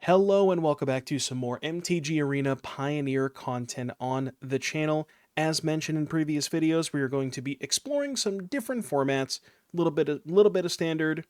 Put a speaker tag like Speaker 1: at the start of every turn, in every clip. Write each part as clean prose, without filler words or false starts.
Speaker 1: Hello and welcome back to some more MTG Arena Pioneer content on the channel. As mentioned in previous videos, we are going to be exploring some different formats, a little bit of standard,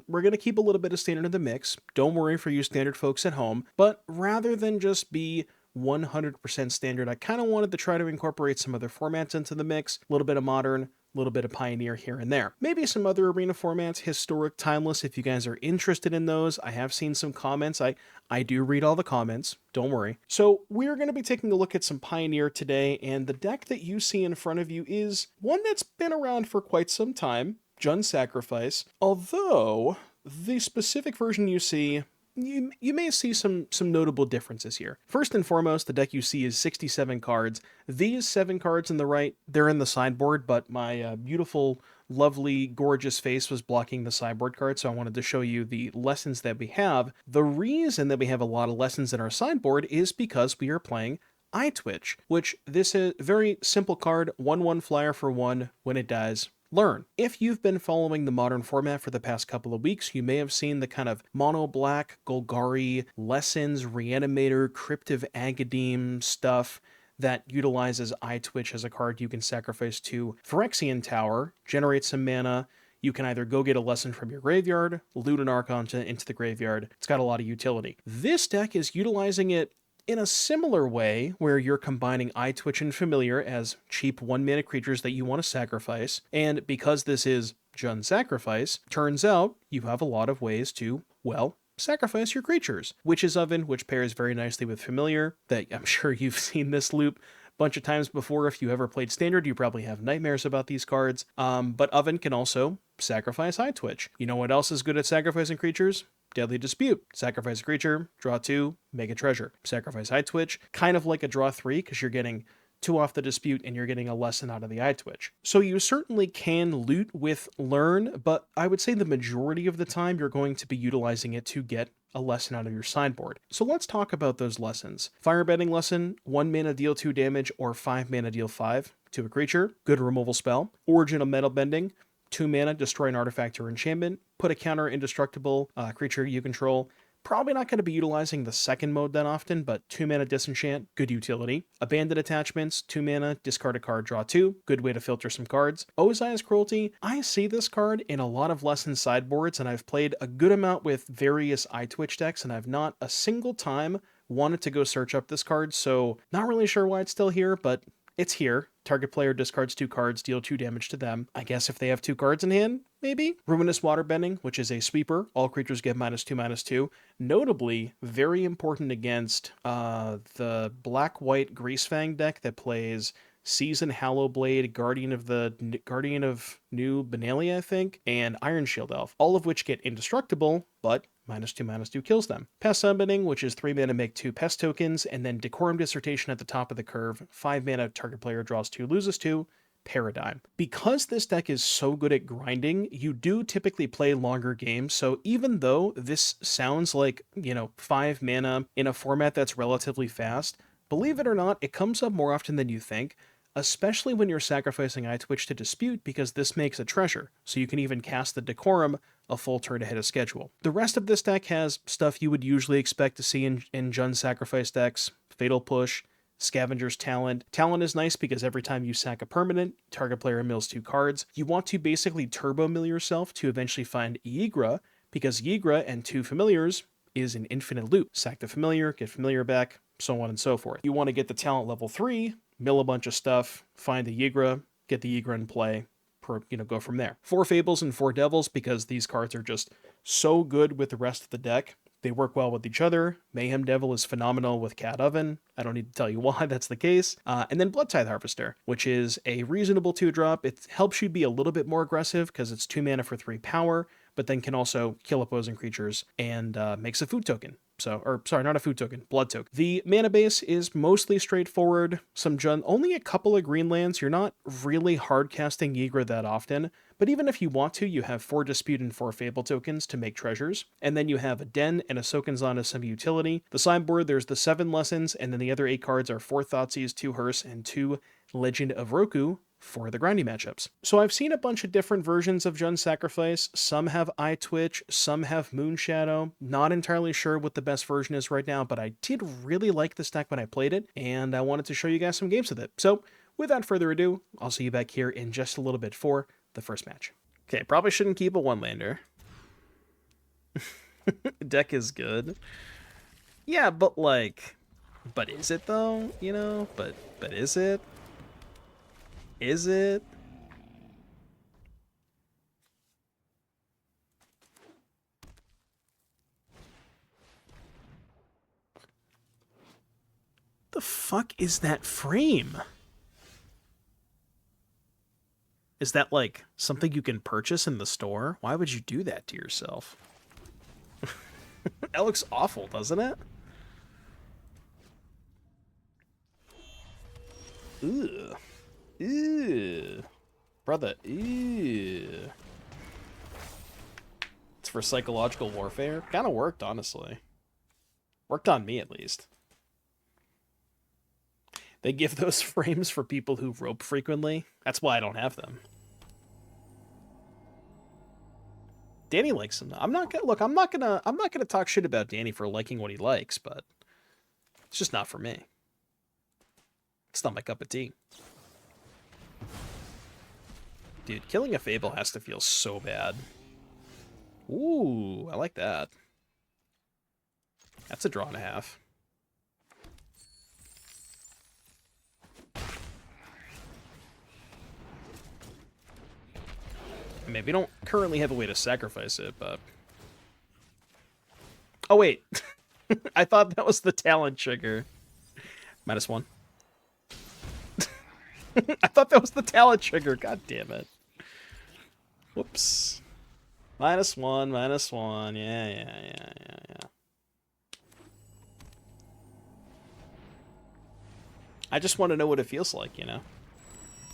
Speaker 1: we're going to keep a little bit of standard in the mix. Don't worry for you standard folks at home, but rather than just be 100% standard, I kind of wanted to try to incorporate some other formats into the mix, a little bit of modern, a little bit of Pioneer here and there. Maybe some other arena formats, historic, timeless, if you guys are interested in those. I have seen some comments. I do read all the comments, don't worry. So we're going to be taking a look at some Pioneer today, and the deck that you see in front of you is one that's been around for quite some time, Jund Sacrifice, although the specific version you see, you may see some notable differences here. First and foremost, the deck you see is 67 cards. These 7 cards on the right, they're in the sideboard, but my beautiful, lovely, gorgeous face was blocking the sideboard card, so I wanted to show you the lessons that we have. The reason that we have a lot of lessons in our sideboard is because we are playing Eyetwitch, which this is a very simple card, 1/1 flyer for 1. When it dies, learn. If you've been following the modern format for the past couple of weeks, you may have seen the kind of mono black, Golgari, lessons, reanimator, Crypt of Agadeem stuff that utilizes Eyetwitch as a card you can sacrifice to Phyrexian Tower, generate some mana. You can either go get a lesson from your graveyard, loot an Archon into the graveyard. It's got a lot of utility. This deck is utilizing it in a similar way, where you're combining Eyetwitch and Familiar as cheap 1-mana creatures that you want to sacrifice, and because this is Jund Sacrifice, turns out you have a lot of ways to, well, sacrifice your creatures. Witch's Oven, which pairs very nicely with Familiar, that I'm sure you've seen this loop a bunch of times before. If you ever played Standard, you probably have nightmares about these cards, but Oven can also sacrifice Eyetwitch. You know what else is good at sacrificing creatures? Deadly Dispute. Sacrifice a creature, draw 2, make a treasure. Sacrifice Eyetwitch, kind of like a draw 3, because you're getting 2 off the Dispute and you're getting a lesson out of the Eyetwitch. So you certainly can loot with Learn, but I would say the majority of the time you're going to be utilizing it to get a lesson out of your sideboard. So let's talk about those lessons. Firebending Lesson, 1 mana deal 2 damage or 5 mana deal 5 to a creature. Good removal spell. Origin of Metalbending, 2 mana, destroy an artifact or enchantment, put a counter indestructible creature you control. Probably not going to be utilizing the second mode that often, but 2 mana disenchant, good utility. Abandoned Attachments, 2 mana, discard a card, draw 2, good way to filter some cards. Ozai's Cruelty, I see this card in a lot of lesson sideboards, and I've played a good amount with various Eyetwitch decks, and I've not a single time wanted to go search up this card, so not really sure why it's still here, but it's here. Target player discards 2 cards, deal 2 damage to them. I guess if they have 2 cards in hand, maybe? Ruinous Waterbending, which is a sweeper. All creatures get -2/-2. Notably, very important against the black-white Greasefang deck that plays Season Hallowblade, Guardian of New Benalia, I think, and Iron Shield Elf, all of which get indestructible, but -2/-2 kills them. Pest Summoning, which is 3 mana, make 2 pest tokens, and then Decorum Dissertation at the top of the curve, 5 mana, target player draws 2, loses 2, Paradigm. Because this deck is so good at grinding, you do typically play longer games, so even though this sounds like, 5 mana in a format that's relatively fast, believe it or not, it comes up more often than you think, especially when you're sacrificing Eyetwitch to Dispute, because this makes a treasure, so you can even cast the Decorum a full turn ahead of schedule. The rest of this deck has stuff you would usually expect to see in Jund Sacrifice decks: Fatal Push, Scavenger's Talent. Talent is nice because every time you sack a permanent, target player mills 2 cards. You want to basically turbo mill yourself to eventually find Ygra, because Ygra and 2 familiars is an infinite loop. Sack the familiar, get familiar back, so on and so forth. You want to get the talent level 3, mill a bunch of stuff, find the Ygra, get the Ygra in play, go from there. 4 Fables and 4 Devils, because these cards are just so good with the rest of the deck. They work well with each other. Mayhem Devil is phenomenal with Cat Oven. I don't need to tell you why that's the case. And then Bloodtithe Harvester, which is a reasonable 2-drop. It helps you be a little bit more aggressive because it's 2 mana for 3 power, but then can also kill opposing creatures and makes a food token. Not a food token, blood token. The mana base is mostly straightforward. Only a couple of green lands. You're not really hard casting Ygra that often, but even if you want to, you have 4 Dispute and 4 Fable tokens to make treasures, and then you have a Den and a Sokenzan as some utility. The sideboard, there's the 7 lessons, and then the other 8 cards are 4 Thoughtseizes, 2 Hearse, and 2 Legend of Roku for the grindy matchups. So I've seen a bunch of different versions of Jund Sacrifice. Some have Eyetwitch, some have Moonshadow. Not entirely sure what the best version is right now, but I did really like this deck when I played it, and I wanted to show you guys some games with it. So without further ado, I'll see you back here in just a little bit for the first match. Okay, probably shouldn't keep a one-lander. Deck is good. Yeah, but like... But is it though? You know? But is it? Is it? The fuck is that frame? Is that like something you can purchase in the store? Why would you do that to yourself? That looks awful, doesn't it? Ugh. Ew. Brother, ew. It's for psychological warfare. Kind of worked, honestly. Worked on me, at least. They give those frames for people who rope frequently. That's why I don't have them. Danny likes them. I'm not gonna talk shit about Danny for liking what he likes, but it's just not for me. It's not my cup of tea. Dude, killing a Fable has to feel so bad. Ooh, I like that. That's a draw and a half. I mean, we don't currently have a way to sacrifice it, but... Oh, wait. I thought that was the talent trigger. -1. I thought that was the talent trigger. God damn it. Whoops. -1, -1. Yeah. I just want to know what it feels like, you know?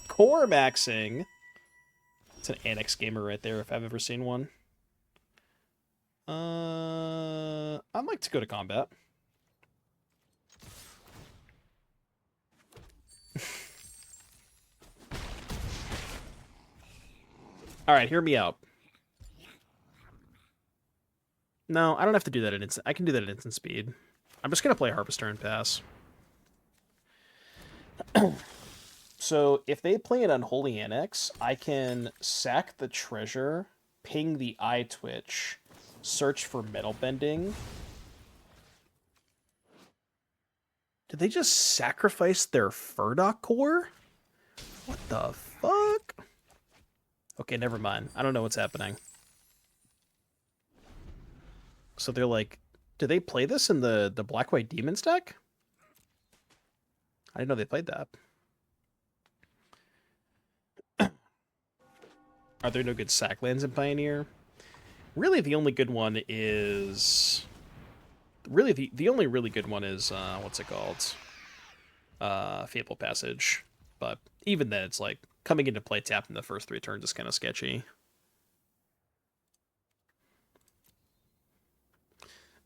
Speaker 1: Core maxing. It's an Annex gamer right there, if I've ever seen one. I'd like to go to combat. Alright, hear me out. No, I don't have to do that at instant. I can do that at instant speed. I'm just going to play Harvester and pass. So, if they play an Unholy Annex, I can sack the treasure, ping the Eyetwitch, search for Metalbending. Did they just sacrifice their Furdock core? What the fuck? Okay, never mind. I don't know what's happening. So they're like, do they play this in the Black-White Demons deck? I didn't know they played that. Are there no good sack lands in Pioneer? Really, the only good one is... Really, the only really good one is, what's it called? Fable Passage. But even then, it's like, coming into play tapped in the first 3 turns is kind of sketchy.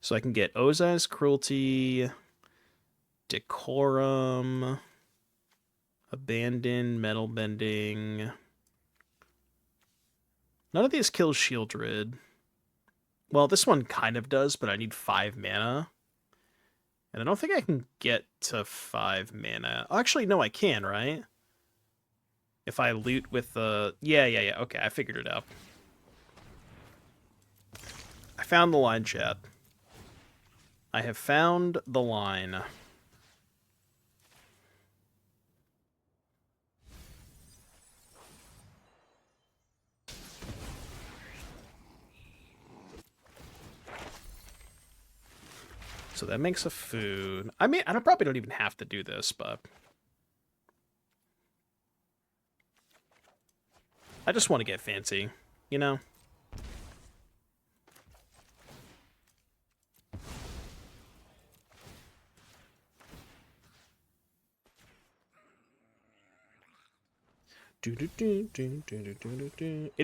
Speaker 1: So I can get Ozai's Cruelty, Decorum, Abandon, Metalbending. None of these kills Shieldred. Well, this one kind of does, but I need 5 mana. And I don't think I can get to 5 mana. Oh, actually, no, I can, right? If I loot with the... Yeah. Okay, I figured it out. I found the line, chat. I have found the line. So that makes a food. I mean, I probably don't even have to do this, but... I just want to get fancy, you know? It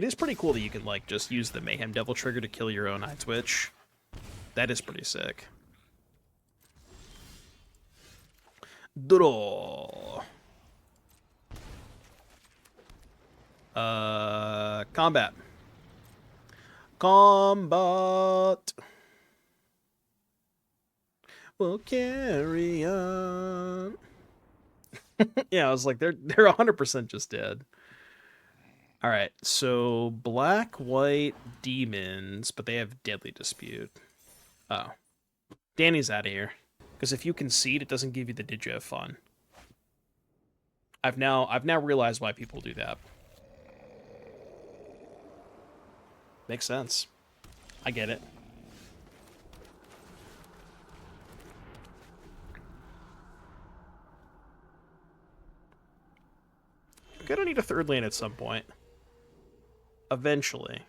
Speaker 1: is pretty cool that you can, like, just use the Mayhem Devil trigger to kill your own Eyetwitch. That is pretty sick. Draw. Combat. Combat. We'll carry on. Yeah, I was like, they're 100% just dead. All right, so black, white, demons, but they have Deadly Dispute. Oh. Danny's out of here. Because if you concede, it doesn't give you the Did You Have Fun. I've now realized why people do that. Makes sense. I get it. I'm gonna need a third lane at some point. Eventually.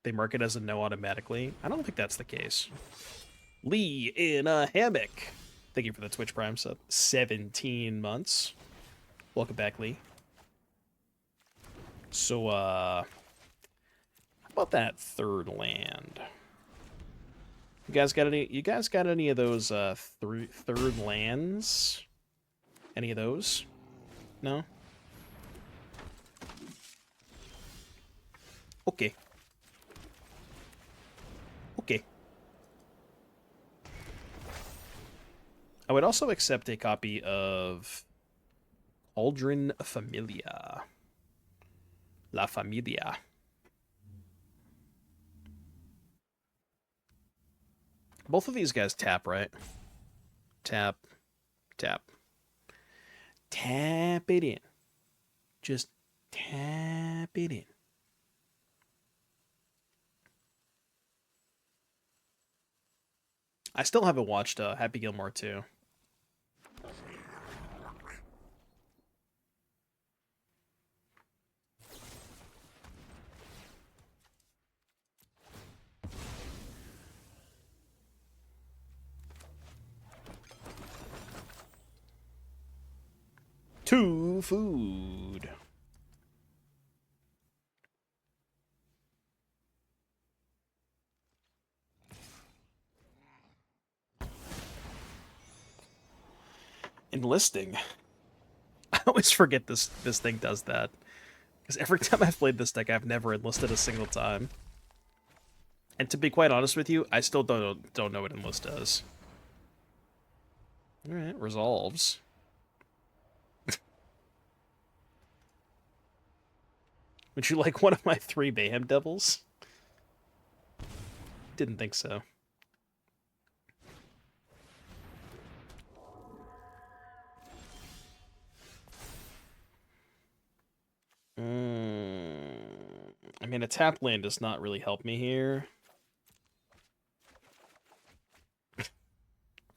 Speaker 1: They mark it as a no automatically. I don't think that's the case. Lee in a hammock. Thank you for the Twitch Prime sub. 17 months. Welcome back, Lee. So, how about that third land? You guys got any of those third lands? Any of those? No? Okay. Okay. I would also accept a copy of Cauldron Familiar. La Familia. Both of these guys tap, right? Tap. Tap. Tap it in. Just tap it in. I still haven't watched Happy Gilmore 2. To food. Enlisting. I always forget this thing does that. Because every time I've played this deck, I've never enlisted a single time. And to be quite honest with you, I still don't know what enlist does. Alright, resolves. Would you like one of my 3 Mayhem Devils? Didn't think so. I mean, a tap land does not really help me here.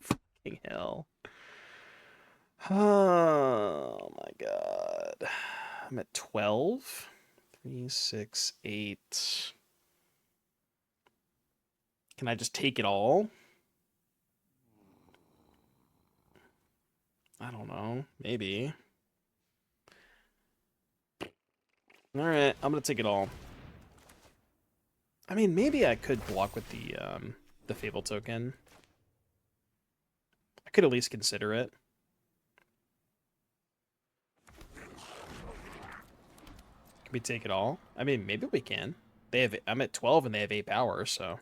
Speaker 1: Fucking hell. Oh my god. I'm at 12. 3, 6, 8. Can I just take it all? I don't know. Maybe. Alright, I'm gonna take it all. I mean, maybe I could block with the Fable token. I could at least consider it. Can we take it all? I mean, maybe we can. They have. I'm at 12 and they have 8 power, so.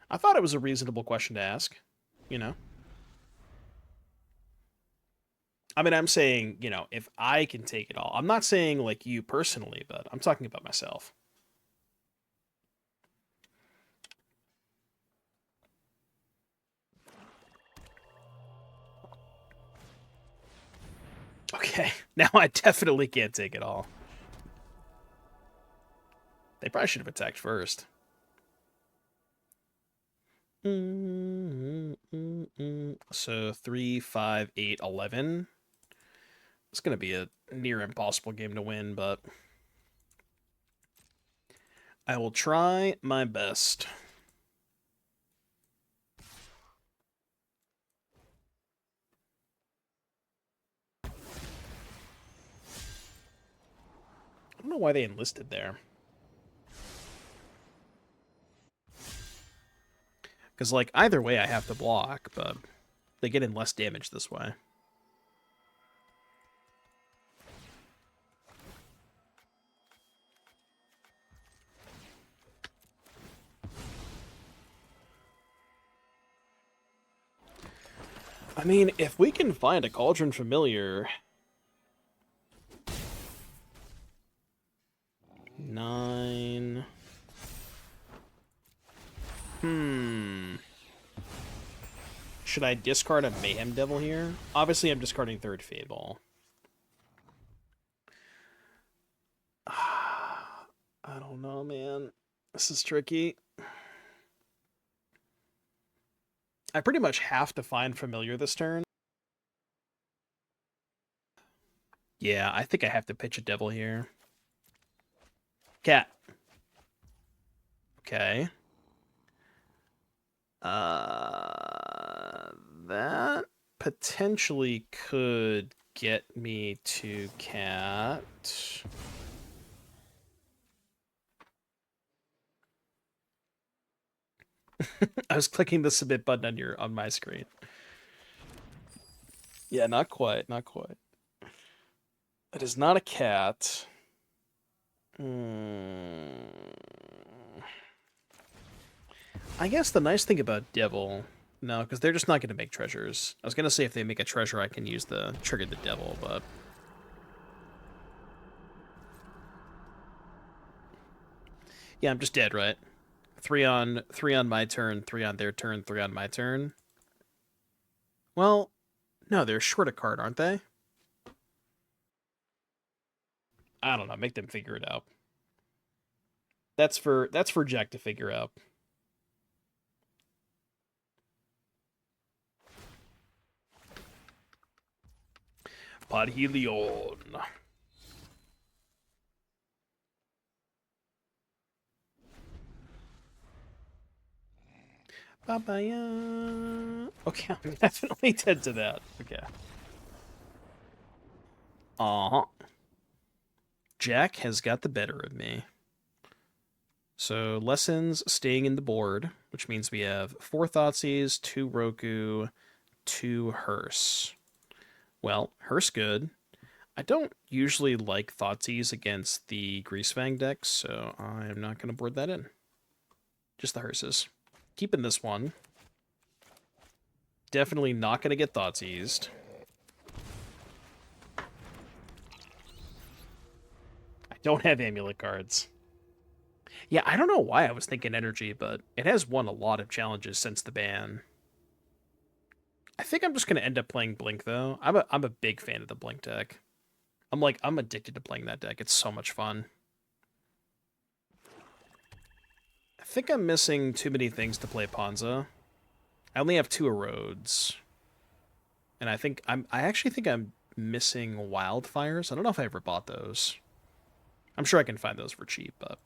Speaker 1: I thought it was a reasonable question to ask, you know? I mean, I'm saying, you know, if I can take it all. I'm not saying, like, you personally, but I'm talking about myself. Okay, now I definitely can't take it all. They probably should have attacked first. So 3, 5, 8, 11. It's going to be a near impossible game to win, but I will try my best. I don't know why they enlisted there. Because, like, either way I have to block, but they get in less damage this way. I mean, if we can find a Cauldron Familiar... 9... Should I discard a Mayhem Devil here? Obviously, I'm discarding third Fable. I don't know, man. This is tricky. I pretty much have to find Familiar this turn. Yeah, I think I have to pitch a Devil here. Cat. Okay. That potentially could get me to cat. I was clicking the submit button on my screen. Yeah, not quite, not quite. It is not a cat. I guess the nice thing about Devil... No, because they're just not going to make treasures. I was going to say if they make a treasure, I can use the trigger the Devil, but... Yeah, I'm just dead, right? 3 on my turn, 3 on their turn, 3 on my turn. Well, no, they're short a card, aren't they? I don't know, make them figure it out. That's for Jack to figure out. Parhelion. Bye-bye. Okay, I'm definitely dead to that. Okay. Uh-huh. Jack has got the better of me. So, lessons staying in the board, which means we have 4 Thoughtseizes, 2 Roku, 2 Hearse. Well, Hearse good. I don't usually like Thoughtseize against the Greasefang decks, so I'm not going to board that in. Just the Hearses. Keeping this one. Definitely not going to get Thoughtseized. I don't have Amulet cards. Yeah, I don't know why I was thinking Energy, but it has won a lot of challenges since the ban. I think I'm just going to end up playing Blink, though. I'm a big fan of the Blink deck. I'm addicted to playing that deck. It's so much fun. I think I'm missing too many things to play Ponza. I only have 2 Erodes. And I actually think I'm missing Wildfires. I don't know if I ever bought those. I'm sure I can find those for cheap, but...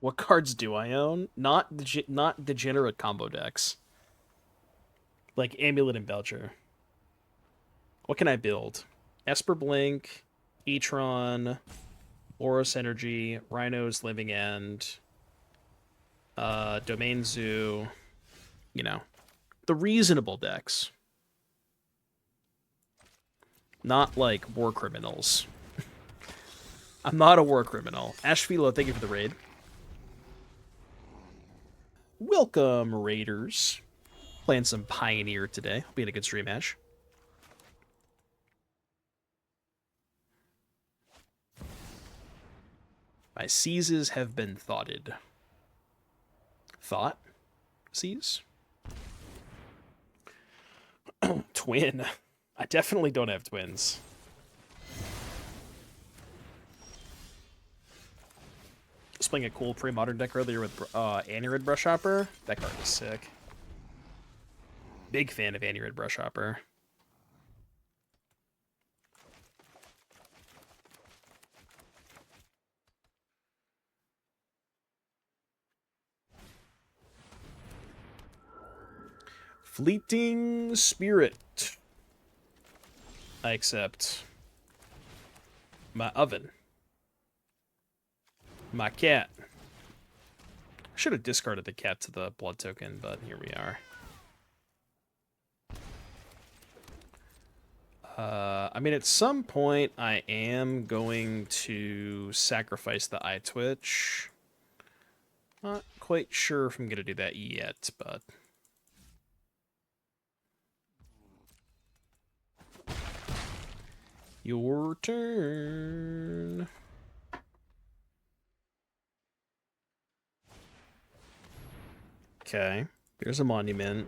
Speaker 1: What cards do I own? Not degenerate combo decks. Like Amulet and Belcher. What can I build? Esper Blink, Etron, Oros Energy, Rhino's Living End, Domain Zoo, you know, the reasonable decks. Not like war criminals. I'm not a war criminal. Ashphilo, thank you for the raid. Welcome, Raiders. Playing some Pioneer today. Hope you had a good stream, Ash. My seizes have been thoughted. Thought? Seize? Twin. I definitely don't have twins. I was playing a cool pre-modern deck earlier with Anurid Brushhopper. That card is sick. Big fan of Anurid Brushhopper. Fleeting Spirit. I accept. My oven. My cat. I should have discarded the cat to the blood token, but here we are. I mean, at some point, I am going to sacrifice the Eyetwitch. Not quite sure if I'm going to do that yet, but... Your turn. Okay, there's a monument.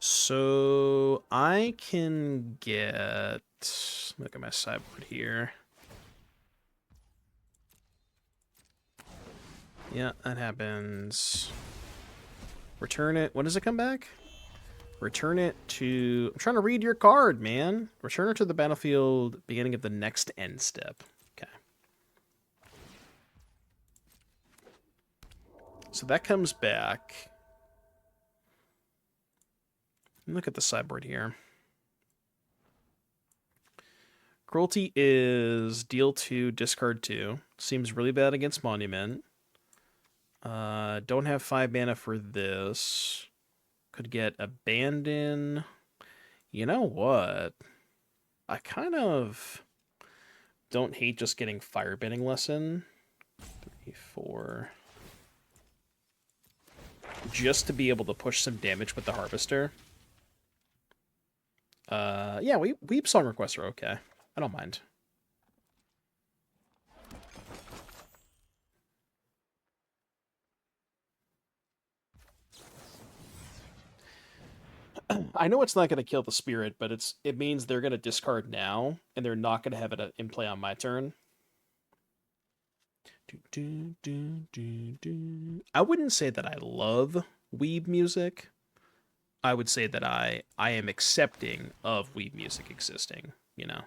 Speaker 1: So I can get... Look at my sideboard here. Yeah, that happens. Return it. When does it come back? Return it to... I'm trying to read your card, man. Return it to the battlefield beginning of the next end step. Okay. So that comes back. Look at the sideboard here. Cruelty is deal 2, discard 2. Seems really bad against Monument. Don't have 5 mana for this. Could get Abandon. You know what? I kind of don't hate just getting Firebending Lesson. 3, 4. Just to be able to push some damage with the Harvester. Yeah, Weep Song requests are okay. I don't mind. I know it's not going to kill the spirit, but it means they're going to discard now, and they're not going to have it in play on my turn. I wouldn't say that I love weeb music. I would say that I am accepting of weeb music existing, you know?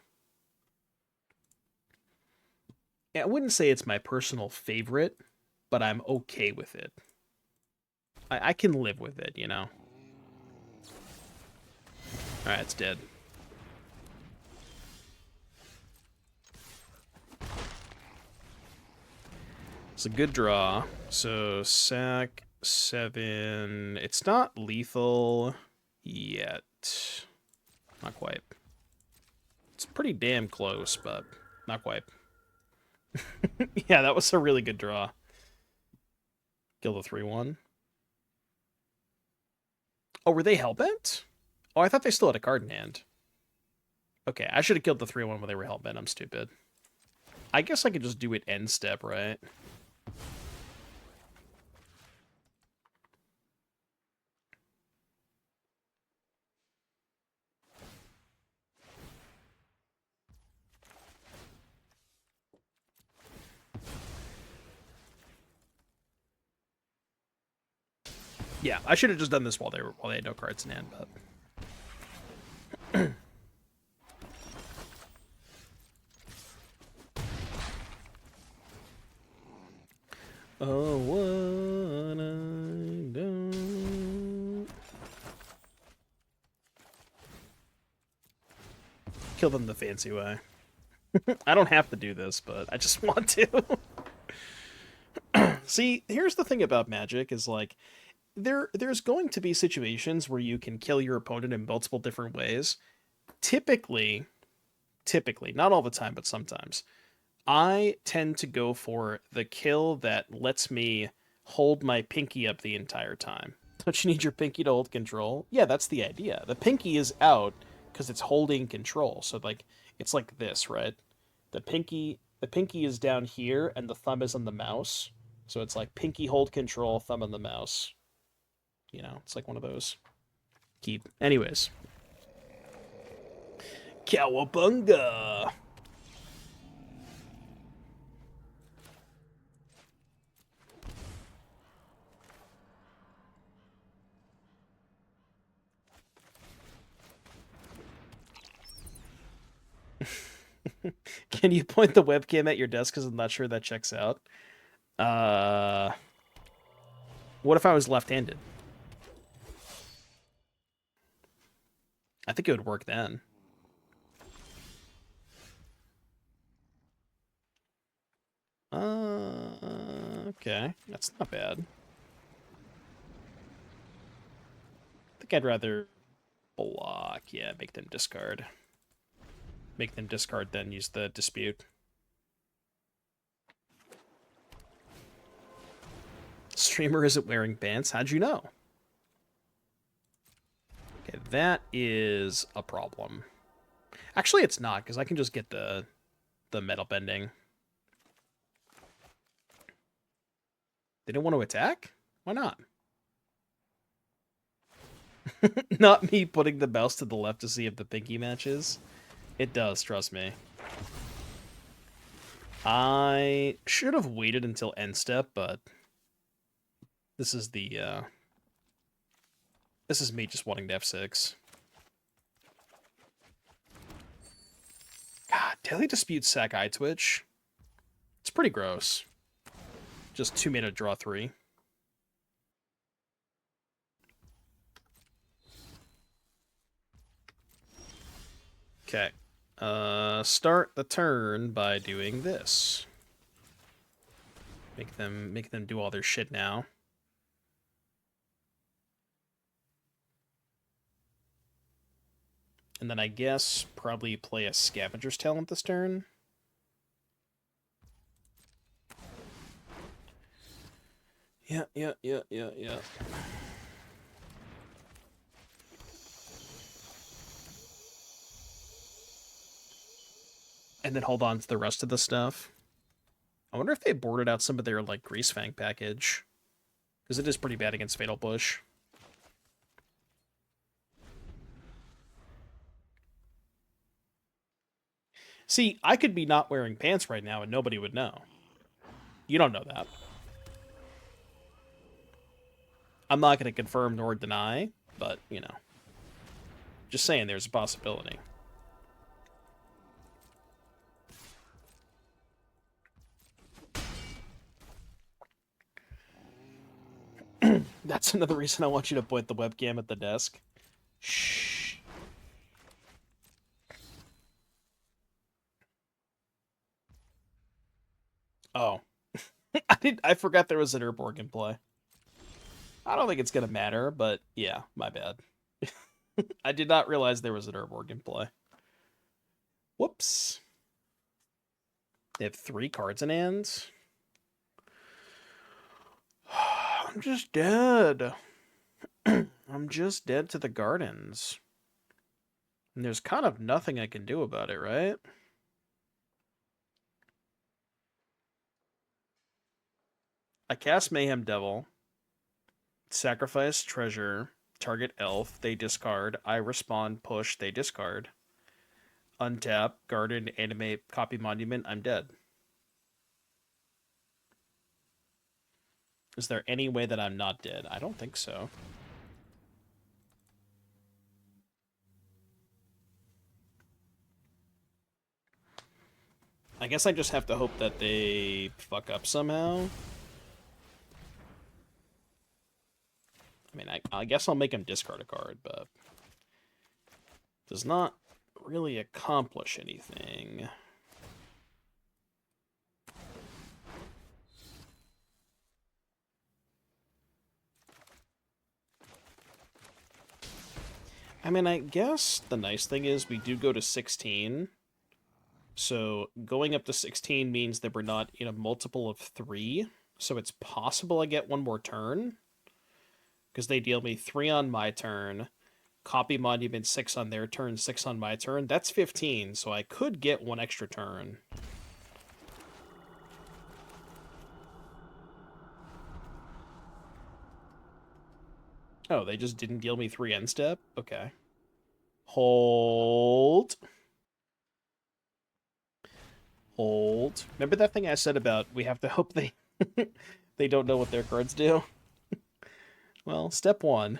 Speaker 1: I wouldn't say it's my personal favorite, but I'm okay with it. I can live with it, you know? Alright, it's dead. It's a good draw. So, sack 7. It's not lethal yet. Not quite. It's pretty damn close, but not quite. Yeah, that was a really good draw. Kill the 3-1. Oh, were they hellbent? Oh, I thought they still had a card in hand. Okay, I should have killed the 3-1 when they were hellbent. I'm stupid. I guess I could just do it end step, right? Yeah, I should have just done this while they had no cards in hand, but oh, what I don't kill them the fancy way. I don't have to do this, but I just want to. See, here's the thing about Magic is like there's going to be situations where you can kill your opponent in multiple different ways. Typically, not all the time, but sometimes, I tend to go for the kill that lets me hold my pinky up the entire time. Don't you need your pinky to hold control? Yeah, that's the idea. The pinky is out because it's holding control. So like it's like this, right? The pinky is down here and the thumb is on the mouse. So it's like pinky hold control, thumb on the mouse. You know, it's like one of those. Keep. Anyways. Cowabunga! Can you point the webcam at your desk because I'm not sure that checks out? What if I was left-handed? I think it would work then. Okay, that's not bad. I think I'd rather block. Yeah, make them discard. Make them discard, then use the dispute. Streamer isn't wearing pants. How'd you know? Okay, that is a problem. Actually, it's not, because I can just get the metal bending. They don't want to attack? Why not? Not me putting the mouse to the left to see if the pinky matches. It does, trust me. I should have waited until end step, but this is the this is me just wanting to F6. God, Daily Dispute sack Eyetwitch. It's pretty gross. Just 2 mana, draw 3. Okay. Start the turn by doing this. Make them do all their shit now. And then I guess probably play a Scavenger's Talent this turn. Yeah. And then hold on to the rest of the stuff. I wonder if they boarded out some of their, like, Greasefang package. Because it is pretty bad against Fatal Push. See, I could be not wearing pants right now and nobody would know. You don't know that. I'm not going to confirm nor deny, but, you know. Just saying there's a possibility. That's another reason I want you to point the webcam at the desk. Shh. Oh. I forgot there was an Urborg in play. I don't think it's going to matter, but yeah, my bad. I did not realize there was an Urborg in play. Whoops. They have 3 cards in hand. I'm just dead. I'm just dead to the gardens. And there's kind of nothing I can do about it, right? I cast Mayhem Devil. Sacrifice treasure. Target elf. They discard. I respond. Push. They discard. Untap. Garden. Animate. Copy monument. I'm dead. Is there any way that I'm not dead? I don't think so. I guess I just have to hope that they fuck up somehow. I mean, I guess I'll make him discard a card, but does not really accomplish anything. I mean, I guess the nice thing is we do go to 16. So going up to 16 means that we're not in a multiple of 3. So it's possible I get one more turn. Because they deal me 3 on my turn, copy monument 6 on their turn, 6 on my turn. That's 15, so I could get 1 extra turn. Oh, they just didn't deal me 3 end step? Okay. Hold. Hold. Remember that thing I said about we have to hope they they don't know what their cards do? Well, step 1.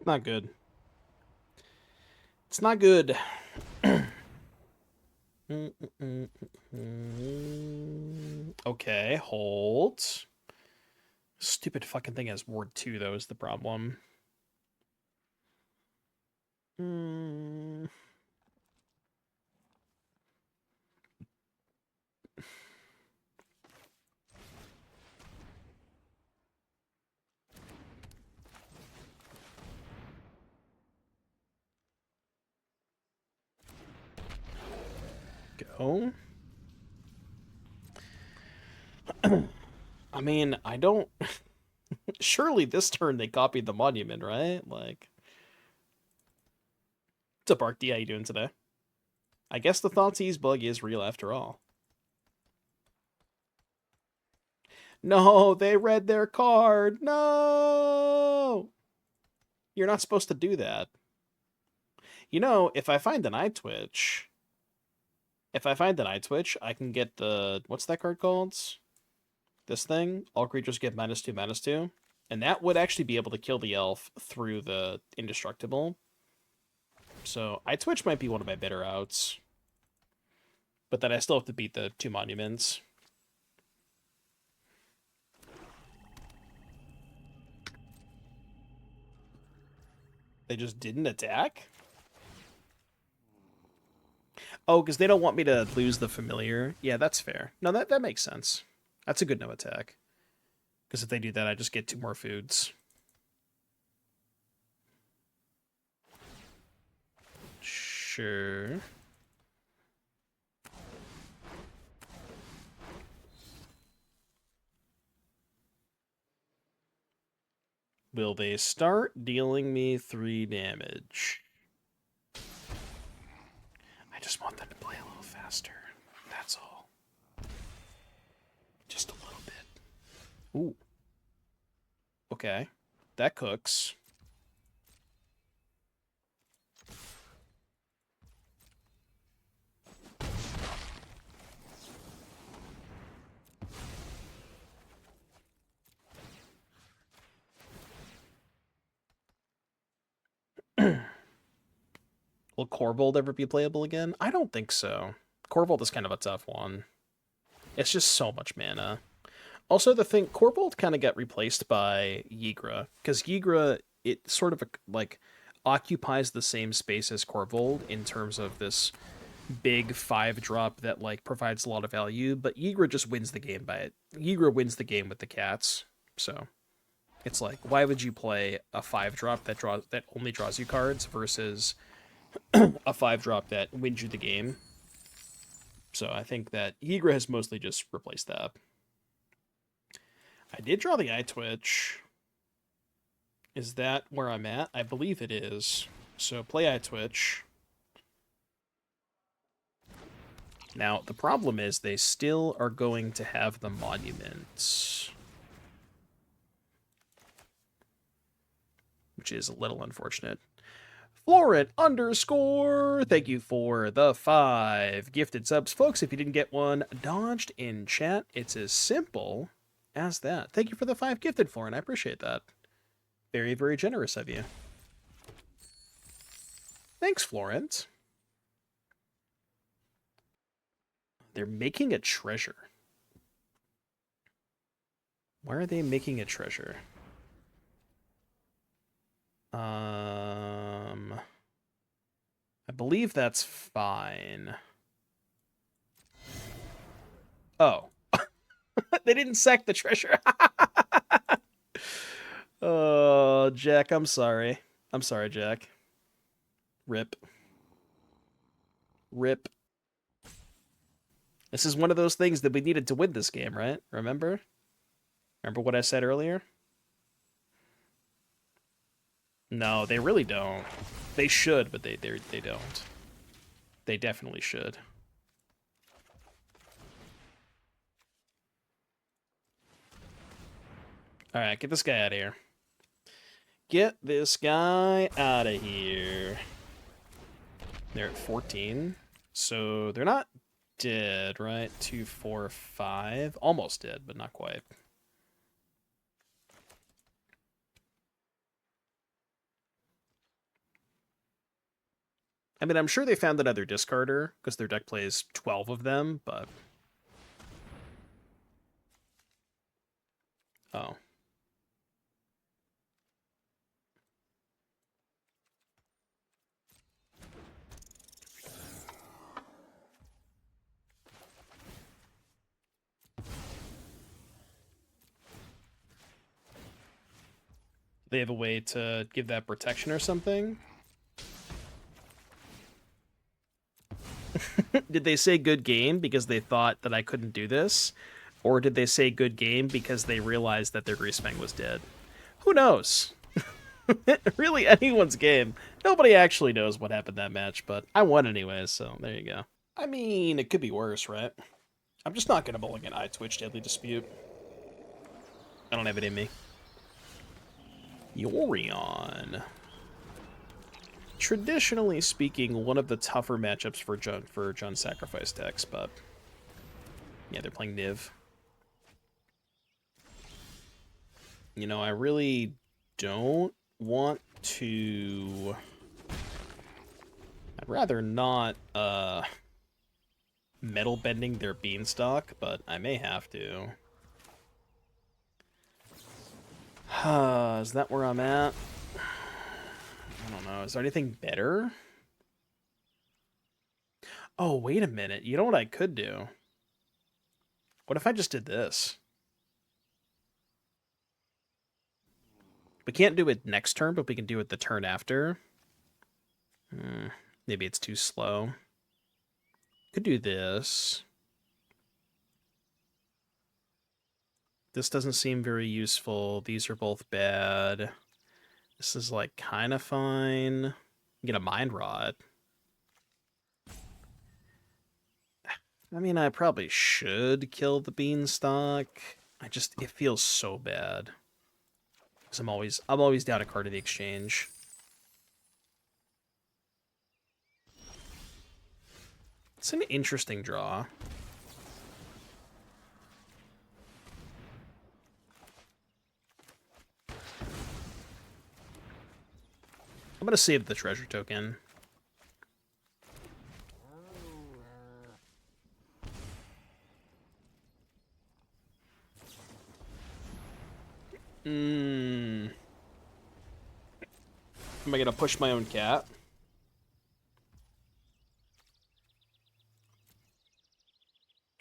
Speaker 1: Not good. It's not good. Okay, hold. Stupid fucking thing has Ward 2, though, is the problem. Go. I mean, I don't... Surely this turn they copied the monument, right? Like... What's up, Ark D? How you doing today? I guess the Thoughtseize bug is real after all. No, they read their card. No! You're not supposed to do that. You know, if I find an Eyetwitch... I can get the... What's that card called? This thing? All creatures get -2/-2. And that would actually be able to kill the elf through the Indestructible. So, Eyetwitch might be one of my better outs. But then I still have to beat the 2 monuments. They just didn't attack? Oh, because they don't want me to lose the familiar. Yeah, that's fair. No, that makes sense. That's a good no attack. Because if they do that, I just get 2 more foods. Sure. Will they start dealing me 3 damage? I just want them to play a little faster. That's all. Just a little bit. Ooh. Okay. That cooks. Will Corvold ever be playable again? I don't think so. Corvold is kind of a tough one. It's just so much mana. Also, the thing, Corvold kind of got replaced by Ygra, because Ygra, it sort of, like, occupies the same space as Corvold in terms of this big 5-drop that, like, provides a lot of value, but Ygra just wins the game by it. Ygra wins the game with the cats, so... It's like, why would you play a 5-drop that only draws you cards versus a 5-drop that wins you the game? So I think that Ygra has mostly just replaced that. I did draw the Eyetwitch. Is that where I'm at? I believe it is. So play Eyetwitch. Now, the problem is they still are going to have the monuments, which is a little unfortunate. Florent _ thank you for the 5 gifted subs. Folks, if you didn't get one dodged in chat, it's as simple as that. Thank you for the 5 gifted, Florent. I appreciate that. Very, very generous of you. Thanks, Florent. They're making a treasure. Why are they making a treasure? I believe that's fine. Oh. They didn't sack the treasure. Oh, Jack, I'm sorry. I'm sorry, Jack. Rip. Rip. This is one of those things that we needed to win this game, right? Remember? Remember what I said earlier? No, they really don't. They should, but they don't. They definitely should. Alright, get this guy out of here. Get this guy out of here. They're at 14. So they're not dead, right? 2, 4, 5. Almost dead, but not quite. I mean, I'm sure they found another discarder, because their deck plays 12 of them, but... Oh. They have a way to give that protection or something? Did they say good game because they thought that I couldn't do this? Or did they say good game because they realized that their Greasefang was dead? Who knows? Really, anyone's game. Nobody actually knows what happened that match, but I won anyways, so there you go. I mean, it could be worse, right? I'm just not going to mulligan Eyetwitch Deadly Dispute. I don't have it in me. Yorion. Traditionally speaking, one of the tougher matchups for Jund Sacrifice decks, but yeah, they're playing Niv. You know, I really don't want to... I'd rather not metal bending their beanstalk, but I may have to. Is that where I'm at? I don't know. Is there anything better? Oh, wait a minute. You know what I could do? What if I just did this? We can't do it next turn, but we can do it the turn after. Maybe it's too slow. Could do this. This doesn't seem very useful. These are both bad. This is, like, kind of fine. Get a Mind Rot. I mean, I probably should kill the Beanstalk. It feels so bad. Because I'm always down a card of the exchange. It's an interesting draw. I'm going to save the treasure token. Am I going to push my own cat?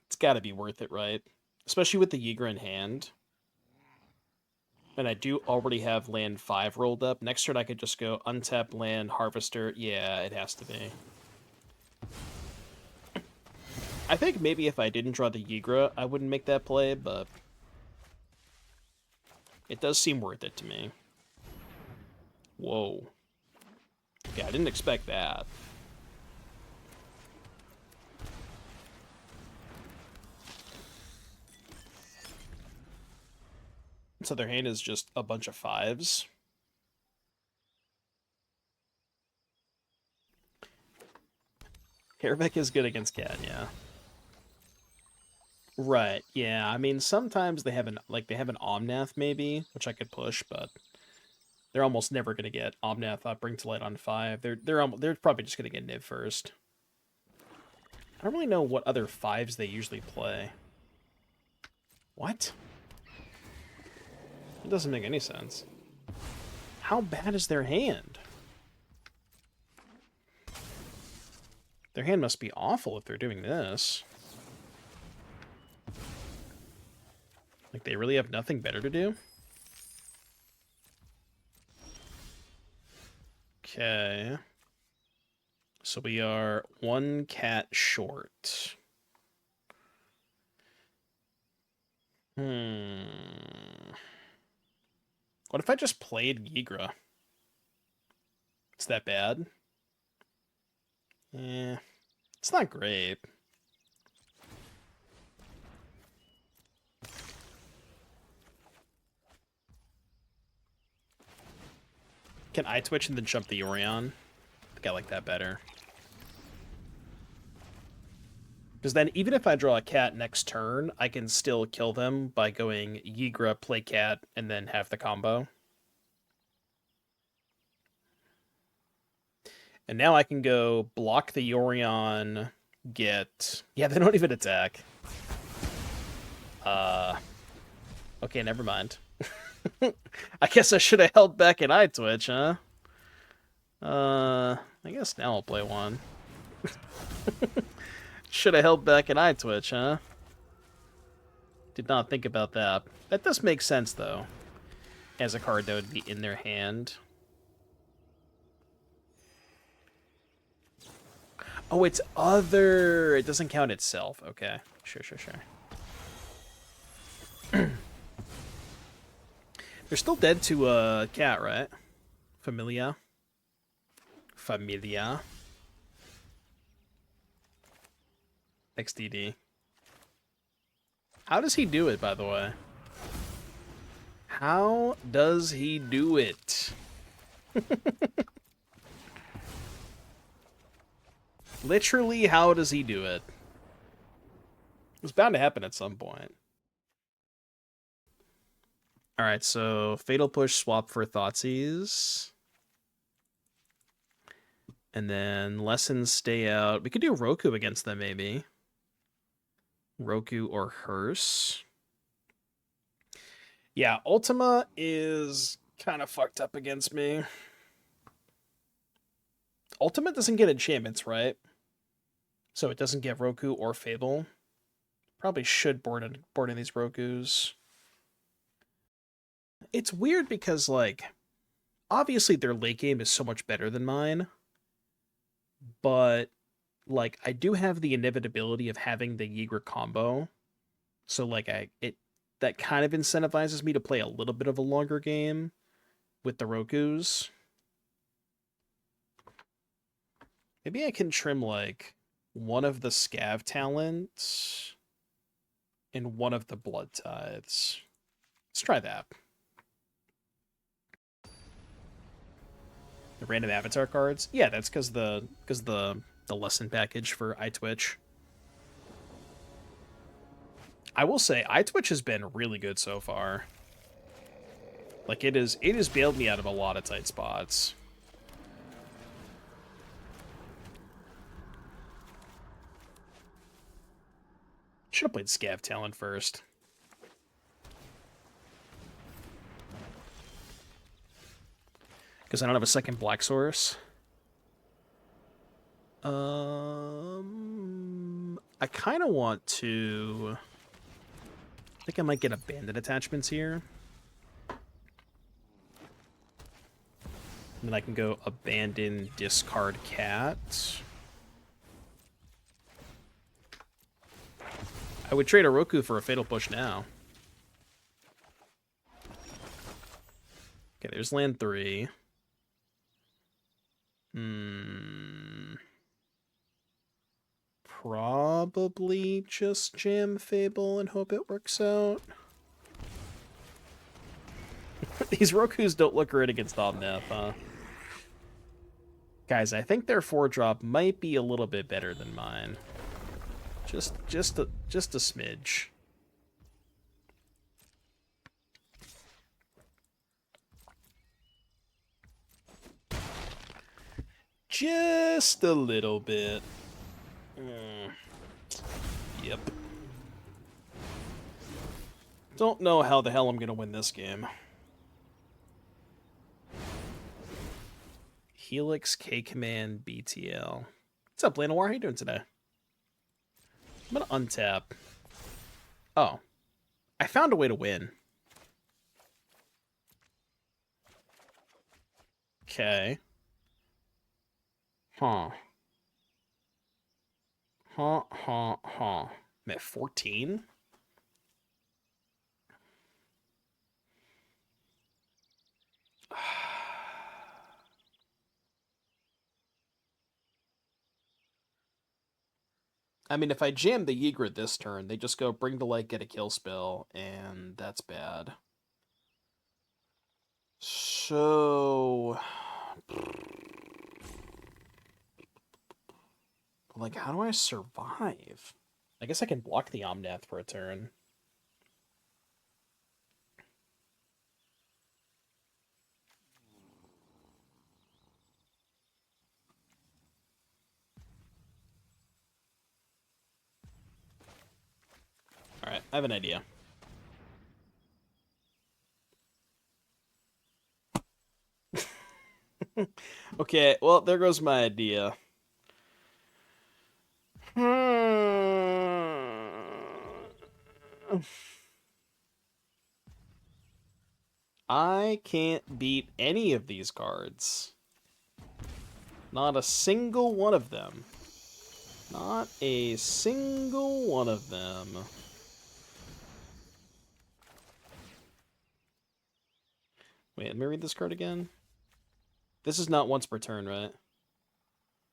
Speaker 1: It's got to be worth it, right? Especially with the Ygra in hand. And I do already have land 5 rolled up. Next turn I could just go untap land, harvester. Yeah, it has to be. I think maybe if I didn't draw the Ygra, I wouldn't make that play, but it does seem worth it to me. Whoa. Yeah, I didn't expect that. So their hand is just a bunch of 5s. Herbeck is good against Cat, yeah. Right, yeah. I mean, sometimes they have an Omnath maybe, which I could push, but they're almost never gonna get Omnath Bring to Light on 5. They're probably just gonna get Niv first. I don't really know what other 5s they usually play. What? It doesn't make any sense. How bad is their hand? Their hand must be awful if they're doing this. Like, they really have nothing better to do? Okay. So we are 1 cat short. What if I just played Ygra? Is that bad? Eh, it's not great. Can Eyetwitch and then jump the Yorion? I think I like that better. Because then even if I draw a cat next turn, I can still kill them by going Ygra, play cat, and then have the combo. And now I can go block the Yorion, get... Yeah, they don't even attack. Okay, never mind. I guess I should have held back an Eyetwitch, huh? I guess now I'll play one. Should have held back an Eyetwitch, huh? Did not think about that. That does make sense, though, as a card that would be in their hand. Oh, it's other. It doesn't count itself. Okay. Sure. They're still dead to cat, right? Familia. XDD. How does he do it, by the way? How does he do it? Literally, how does he do it? It's bound to happen at some point. Alright, so Fatal Push, swap for Thoughtseize. And then Lessons stay out. We could do Roku against them, maybe. Roku or Hearse. Yeah, Ultima is kind of fucked up against me. Ultima doesn't get enchantments, right? So it doesn't get Roku or Fable. Probably should board in these Rokus. It's weird because, like, obviously their late game is so much better than mine. But, like, I do have the inevitability of having the Ygra combo. So, like, that kind of incentivizes me to play a little bit of a longer game with the Rokus. Maybe I can trim, like, one of the Scav talents and one of the Bloodtithes. Let's try that. The random avatar cards? Yeah, that's because the lesson package for Eyetwitch. I will say, Eyetwitch has been really good so far. Like, it has bailed me out of a lot of tight spots. Should have played Scav Talent first. Because I don't have a second black source. I kind of want to... I think I might get abandoned attachments here. And then I can go abandon, discard cat. I would trade a Roku for a Fatal Push now. Okay, there's land 3. Probably just jam Fable and hope it works out. These Rokus don't look great against Omnath, huh? Guys, I think their 4-drop might be a little bit better than mine. Just a smidge. Just a little bit. Yep. Don't know how the hell I'm gonna win this game. Helix, K-Command, BTL. What's up, Lanowar? How you doing today? I'm gonna untap. Oh. I found a way to win. Okay. Huh. I'm at 14? I mean, if I jam the Ygra this turn, they just go bring to light, get a kill spell, and that's bad. So... like, how do I survive? I guess I can block the Omnath for a turn. I have an idea. Okay, well, there goes my idea. I can't beat any of these cards. Not a single one of them. Not a single one of them. Wait, let me read this card again. This is not once per turn, right?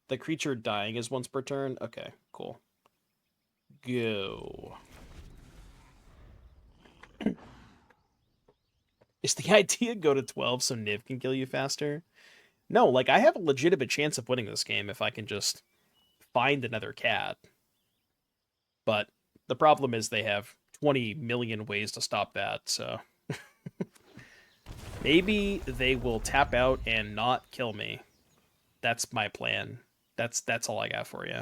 Speaker 1: The creature dying is once per turn? Okay, cool. Go. Is the idea go to 12 so Niv can kill you faster? No, like, I have a legitimate chance of winning this game if I can just find another cat. But the problem is they have 20 million ways to stop that, so... Maybe they will tap out and not kill me. That's my plan. That's all I got for you.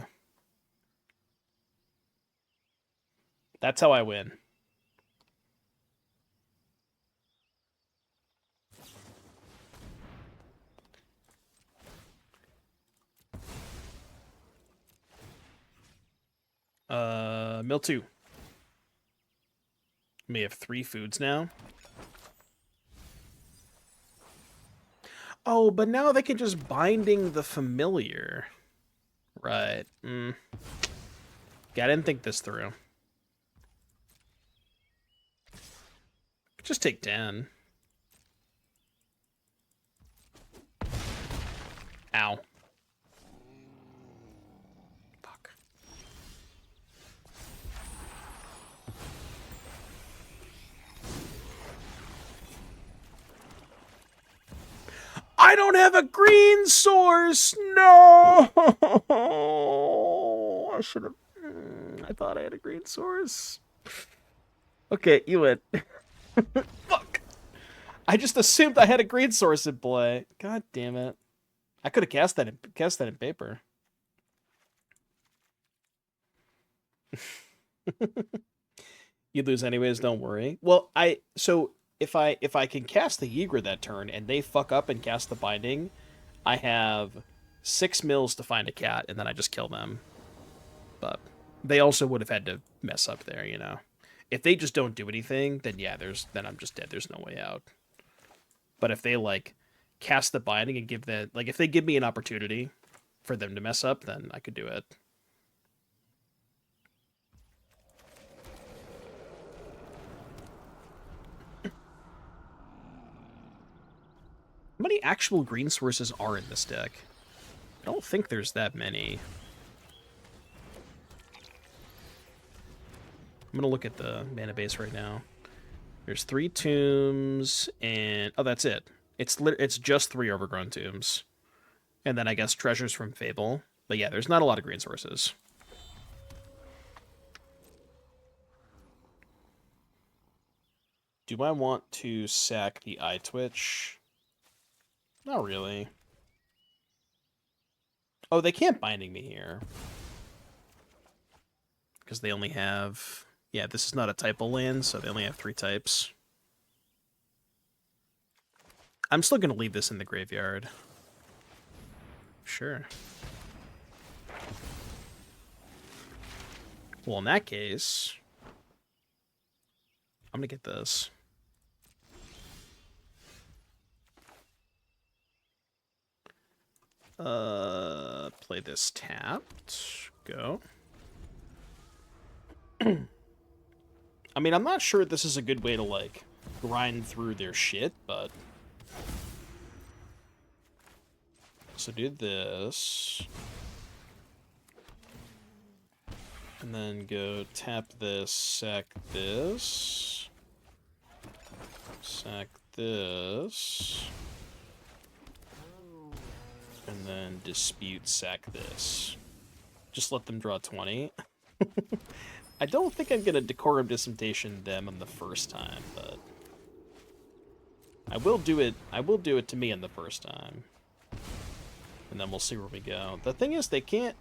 Speaker 1: That's how I win. Mill 2. May have 3 foods now. Oh, but now they can just Binding the Familiar. Right. Yeah, I didn't think this through. Just take 10. Ow. Fuck. I don't have a green source! No! I should have... I thought I had a green source. Okay, you win. Fuck. I just assumed I had a green source in play. God damn it. I could have cast that in paper. You'd lose anyways, don't worry. Well, so if I can cast the Ygra that turn and they fuck up and cast the Binding, I have 6 mills to find a cat and then I just kill them. But they also would have had to mess up there, you know. If they just don't do anything, then yeah, then I'm just dead. There's no way out. But if they like cast the Binding and give that, like if they give me an opportunity for them to mess up, then I could do it. How many actual green sources are in this deck? I don't think there's that many. I'm going to look at the mana base right now. There's 3 tombs, and... oh, that's it. It's just 3 Overgrown Tombs. And then I guess treasures from Fable. But yeah, there's not a lot of green sources. Do I want to sack the Eyetwitch? Not really. Oh, they can't Binding me here. Because they only have... yeah, this is not a typo land, so they only have 3 types. I'm still going to leave this in the graveyard. Sure. Well, in that case... I'm going to get this. Play this tapped. Go. I mean, I'm not sure this is a good way to, like, grind through their shit, but... so do this. And then go tap this, sack this. Sack this. And then dispute, sack this. Just let them draw 20. I don't think I'm going to Decorum Dissertation them on the first time, but... I will do it to me on the first time. And then we'll see where we go. The thing is, they can't...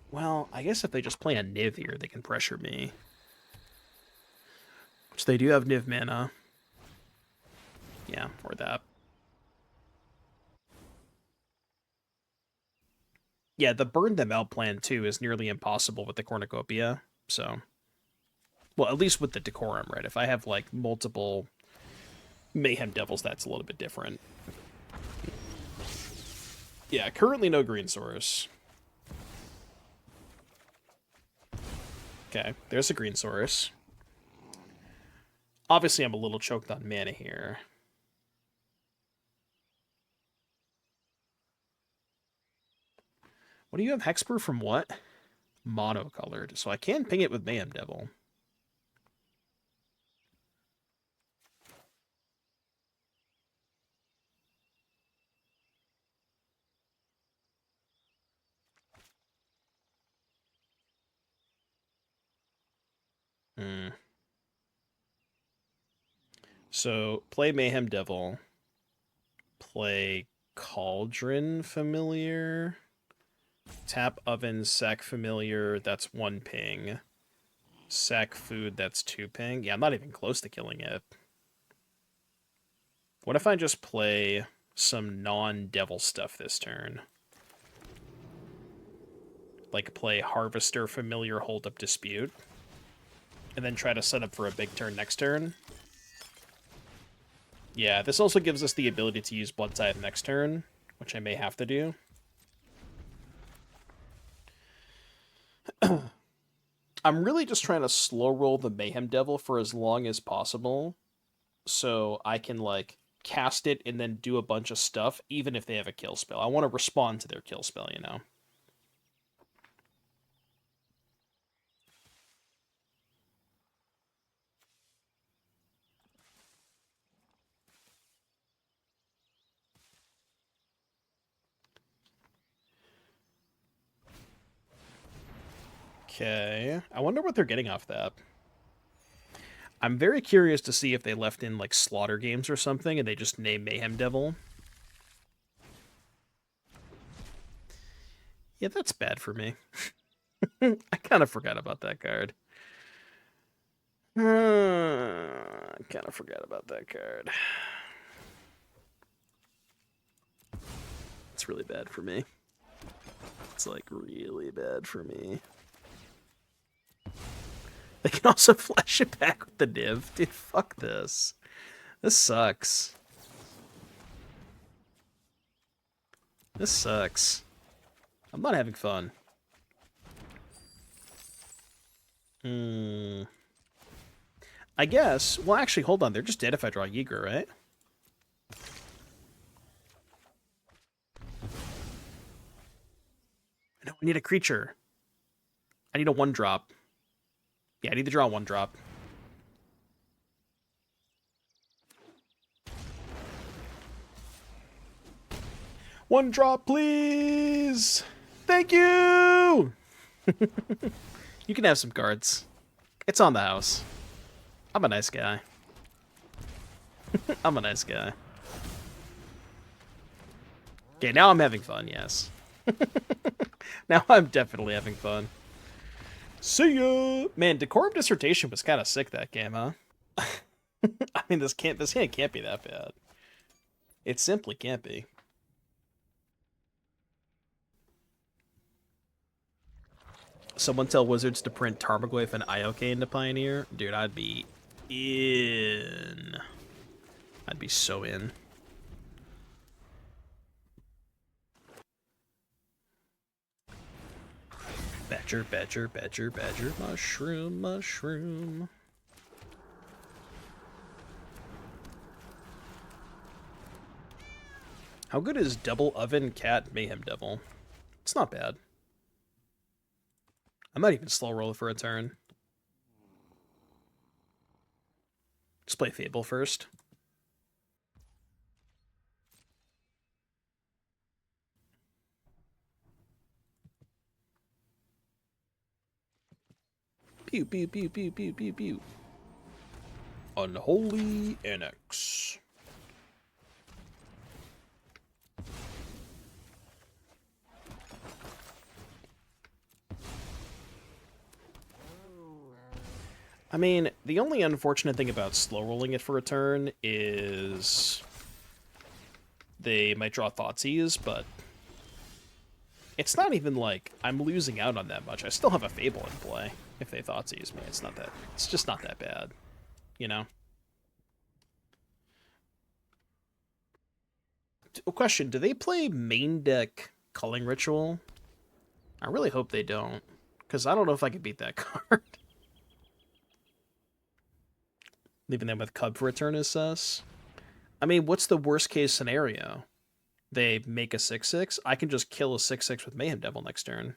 Speaker 1: well, I guess if they just play a Niv here, they can pressure me. So they do have Niv mana. Yeah, or that. Yeah, the burn them out plan, too, is nearly impossible with the Cornucopia, so... Well, at least with the Decorum, right? If I have, like, multiple Mayhem Devils, that's a little bit different. Yeah, currently no green source. Okay, there's a green source. Obviously, I'm a little choked on mana here. What do you have? Hexproof from what? Monocolored. So I can ping it with Mayhem Devil. So, play Mayhem Devil. Play Cauldron Familiar. Tap Oven, sack Familiar, that's 1 ping. Sack Food, that's 2 ping. Yeah, I'm not even close to killing it. What if I just play some non-devil stuff this turn? Like play Harvester, Familiar, Hold Up, Dispute. And then try to set up for a big turn next turn. Yeah, this also gives us the ability to use Bloodtithe next turn, which I may have to do. I'm really just trying to slow roll the Mayhem Devil for as long as possible, so I can, like, cast it and then do a bunch of stuff, even if they have a kill spell. I want to respond to their kill spell, you know? Okay, I wonder what they're getting off that. I'm very curious to see if they left in, like, Slaughter Games or something, and they just name Mayhem Devil. Yeah, that's bad for me. I kind of forgot about that card. I kind of forgot about that card. It's really bad for me. It's, like, really bad for me. They can also flash it back with the div. Dude, fuck this. This sucks. This sucks. I'm not having fun. I guess. Well, actually, hold on. They're just dead if I draw Ygra, right? No, I need a creature. I need a 1-drop. Yeah, I need to draw a 1-drop. One drop, please! Thank you! You can have some cards. It's on the house. I'm a nice guy. I'm a nice guy. Okay, now I'm having fun, yes. Now I'm definitely having fun. See ya! Man, Decorum Dissertation was kind of sick that game, huh? I mean, this hand can't be that bad. It simply can't be. Someone tell Wizards to print Tarmogoyf and Ioke into Pioneer. Dude, I'd be in. I'd be so in. Badger, badger, badger, badger. Mushroom, mushroom. How good is Double Oven Cat Mayhem Devil? It's not bad. I might even slow roll for a turn. Just play Fable first. Pew, pew, pew, pew, pew, pew, pew. Unholy Annex. I mean, the only unfortunate thing about slow rolling it for a turn is they might draw Thoughtseize, but it's not even like I'm losing out on that much. I still have a Fable in play if they Thoughtseize me. It's just not that bad, you know? A question, do they play main deck Culling Ritual? I really hope they don't, because I don't know if I could beat that card. Leaving them with Cub for a turn is sus. I mean, what's the worst case scenario? They make a 6/6. I can just kill a 6/6 with Mayhem Devil next turn.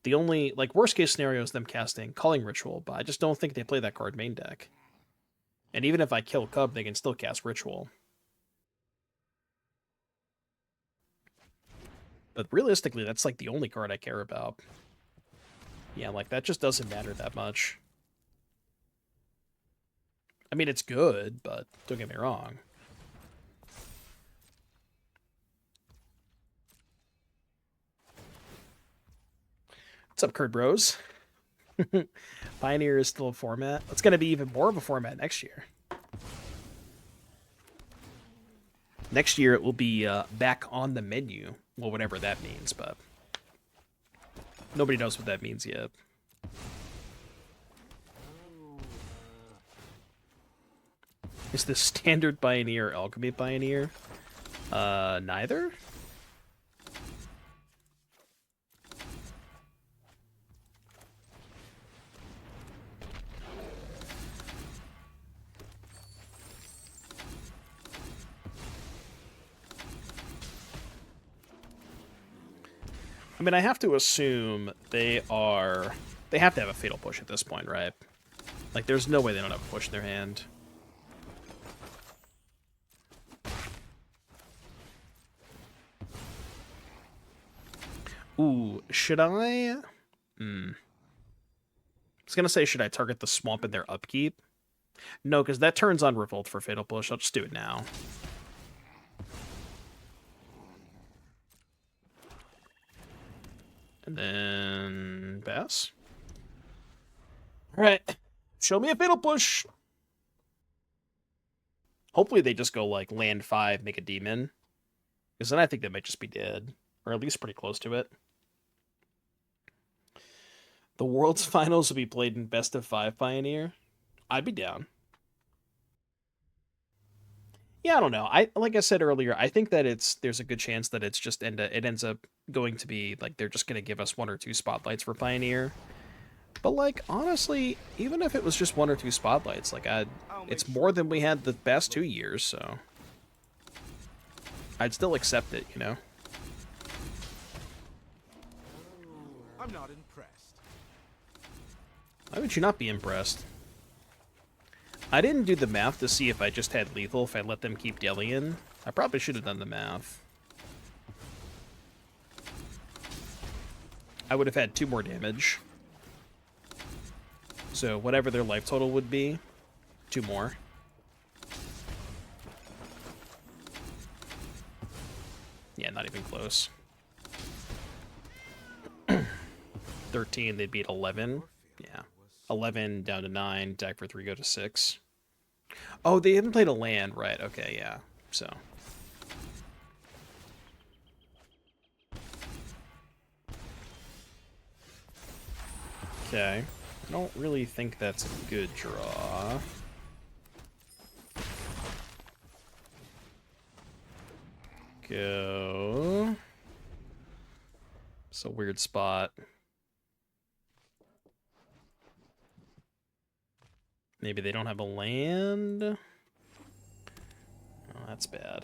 Speaker 1: The only, like, worst case scenario is them casting Culling Ritual, but I just don't think they play that card main deck. And even if I kill Cub, they can still cast Ritual. But realistically, that's like the only card I care about. Yeah, like, that just doesn't matter that much. I mean, it's good, but don't get me wrong. What's up, Kurt Bros? Pioneer is still a format. It's going to be even more of a format next year. Next year, it will be back on the menu. Well, whatever that means, but nobody knows what that means yet. Is this standard Pioneer or Alchemy Pioneer? Neither? I mean, I have to assume they have to have a Fatal Push at this point, right? Like, there's no way they don't have a push in their hand. Ooh, should I? I was gonna say, should I target the swamp in their upkeep? No, because that turns on Revolt for Fatal Push. I'll just do it now. And then pass. Alright. Show me a Fatal Push. Hopefully they just go like land 5, make a demon. Because then I think they might just be dead. Or at least pretty close to it. The World's Finals will be played in Best of 5 Pioneer. I'd be down. Yeah, I don't know. Like I said earlier, I think that there's a good chance that it ends up going to be like they're just gonna give us 1 or 2 spotlights for Pioneer. But like honestly, even if it was just 1 or 2 spotlights, like it's more than we had the past 2 years, so I'd still accept it, you know.
Speaker 2: I'm not impressed.
Speaker 1: Why would you not be impressed? I didn't do the math to see if I just had lethal if I let them keep Delian. I probably should have done the math. I would have had 2 more damage. So whatever their life total would be, 2 more. Yeah, not even close. 13, they'd be at 11. Yeah. 11 down to 9, attack for 3, go to 6. Oh, they haven't played a land, right? Okay, yeah. So. Okay. I don't really think that's a good draw. Go. It's a weird spot. Maybe they don't have a land. Oh, that's bad.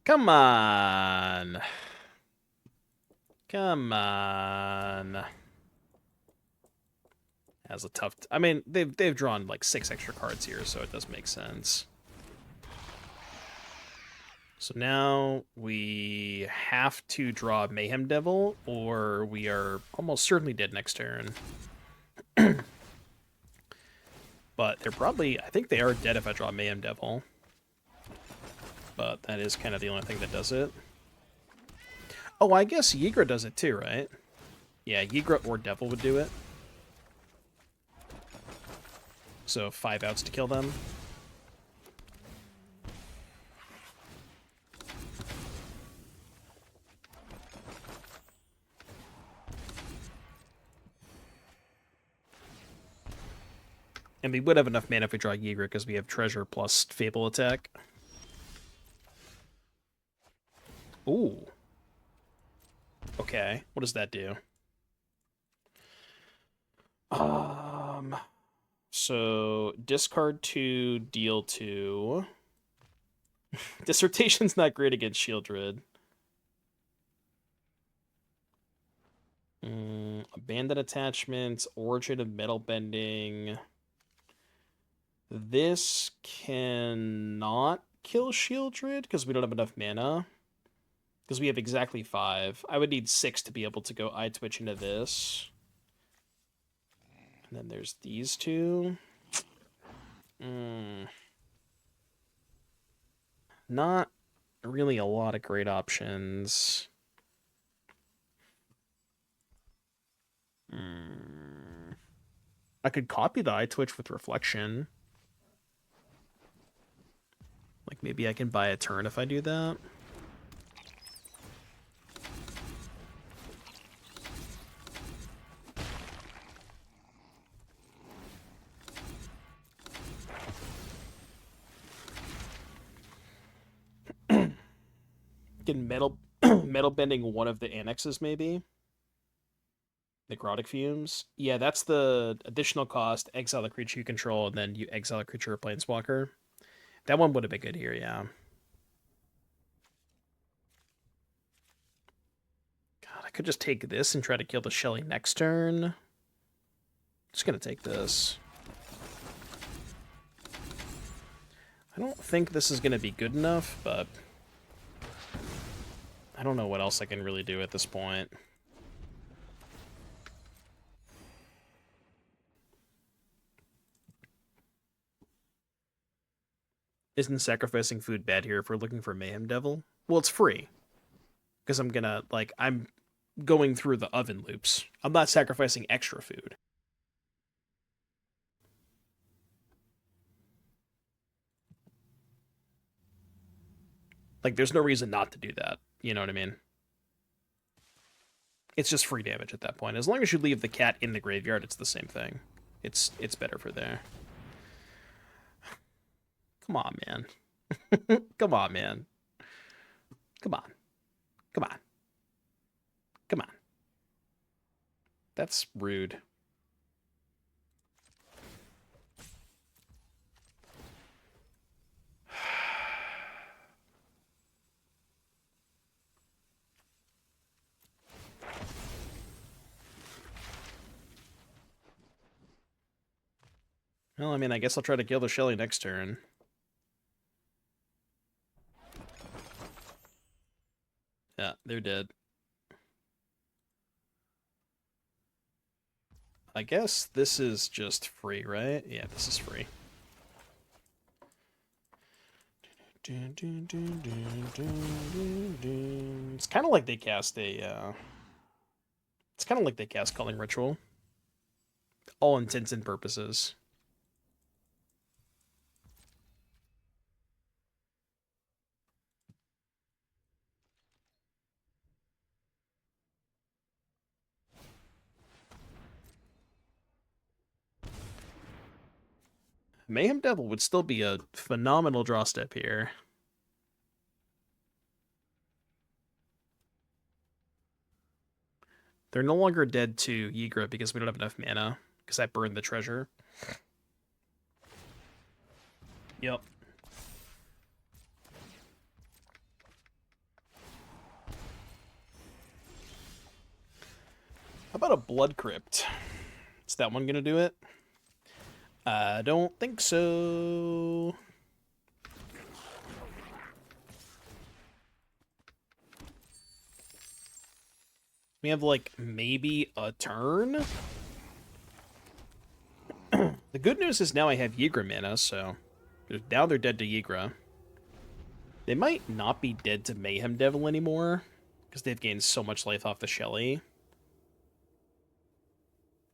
Speaker 1: Come on. Come on. That's a tough... I mean, they've drawn like 6 extra cards here, so it does make sense. So now we have to draw Mayhem Devil, or we are almost certainly dead next turn. But they're probably... I think they are dead if I draw Mayhem Devil. but that is kind of the only thing that does it. Oh, I guess Ygra does it too, right? Yeah, Ygra or Devil would do it. So 5 outs to kill them. And we would have enough mana if we draw Ygra because we have Treasure plus Fable attack. Ooh. Okay, what does that do? So discard 2, deal 2. Dissertation's not great against Shieldred. Abandoned Attachments, Origin of Metalbending. This cannot kill Shieldred because we don't have enough mana. Because we have exactly 5. I would need 6 to be able to go Eyetwitch into this. And then there's these two. Not really a lot of great options. I could copy the Eyetwitch with Reflection. Like, maybe I can buy a turn if I do that. Can metal bending one of the annexes, maybe? Necrotic Fumes? Yeah, that's the additional cost. Exile the creature you control, and then you exile a creature or planeswalker. That one would have been good here, yeah. God, I could just take this and try to kill the Shelly next turn. Just gonna take this. I don't think this is gonna be good enough, but I don't know what else I can really do at this point. Isn't sacrificing food bad here if we're looking for Mayhem Devil? Well, it's free. Because I'm gonna, like, I'm going through the oven loops. I'm not sacrificing extra food. Like, there's no reason not to do that. You know what I mean? It's just free damage at that point. As long as you leave the cat in the graveyard, it's the same thing. It's better for there. Come on, man. Come on, man. Come on. Come on. Come on. That's rude. Well, I mean, I guess I'll try to kill the Shelly next turn. Yeah, they're dead. I guess this is just free, right? Yeah, this is free. It's kind of like they cast a... It's kind of like they cast Culling Ritual. All intents and purposes. Mayhem Devil would still be a phenomenal draw step here. They're no longer dead to Ygra because we don't have enough mana, because I burned the treasure. Yep. How about a Blood Crypt? Is that one gonna do it? I don't think so. We have, like, maybe a turn? The good news is now I have Ygra mana, so... Now they're dead to Ygra. They might not be dead to Mayhem Devil anymore, because they've gained so much life off the Shelly.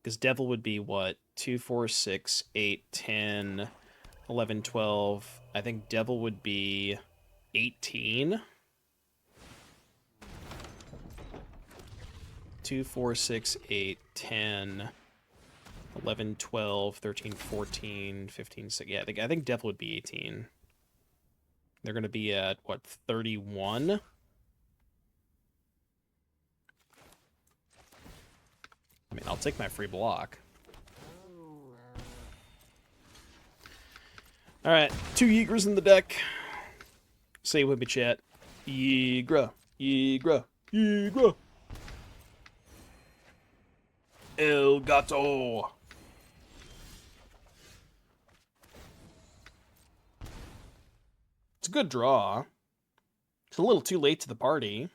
Speaker 1: Because Devil would be, what, 2, 4, 6, 8, 10, 11, 12. I think Devil would be 18. 2, 4, 6, 8, 10, 11, 12, 13, 14, 15, 16. Yeah, I think Devil would be 18. They're going to be at, what, 31? I mean, I'll take my free block. Alright, 2 Ygras in the deck. Say it with me, chat. Ygra, Ygra, Ygra. El Gato. It's a good draw. It's a little too late to the party.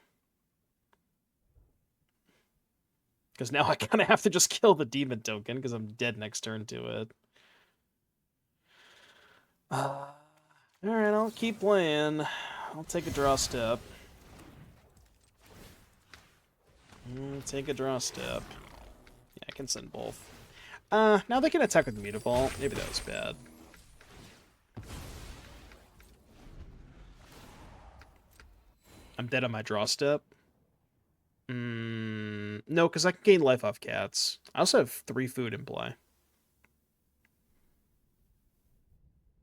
Speaker 1: Because now I kind of have to just kill the demon token because I'm dead next turn to it. Alright, I'll keep playing. I'll take a draw step. Take a draw step. Yeah, I can send both. Now they can attack with Mutavault. Maybe that was bad. I'm dead on my draw step. No, because I can gain life off cats. I also have 3 food in play.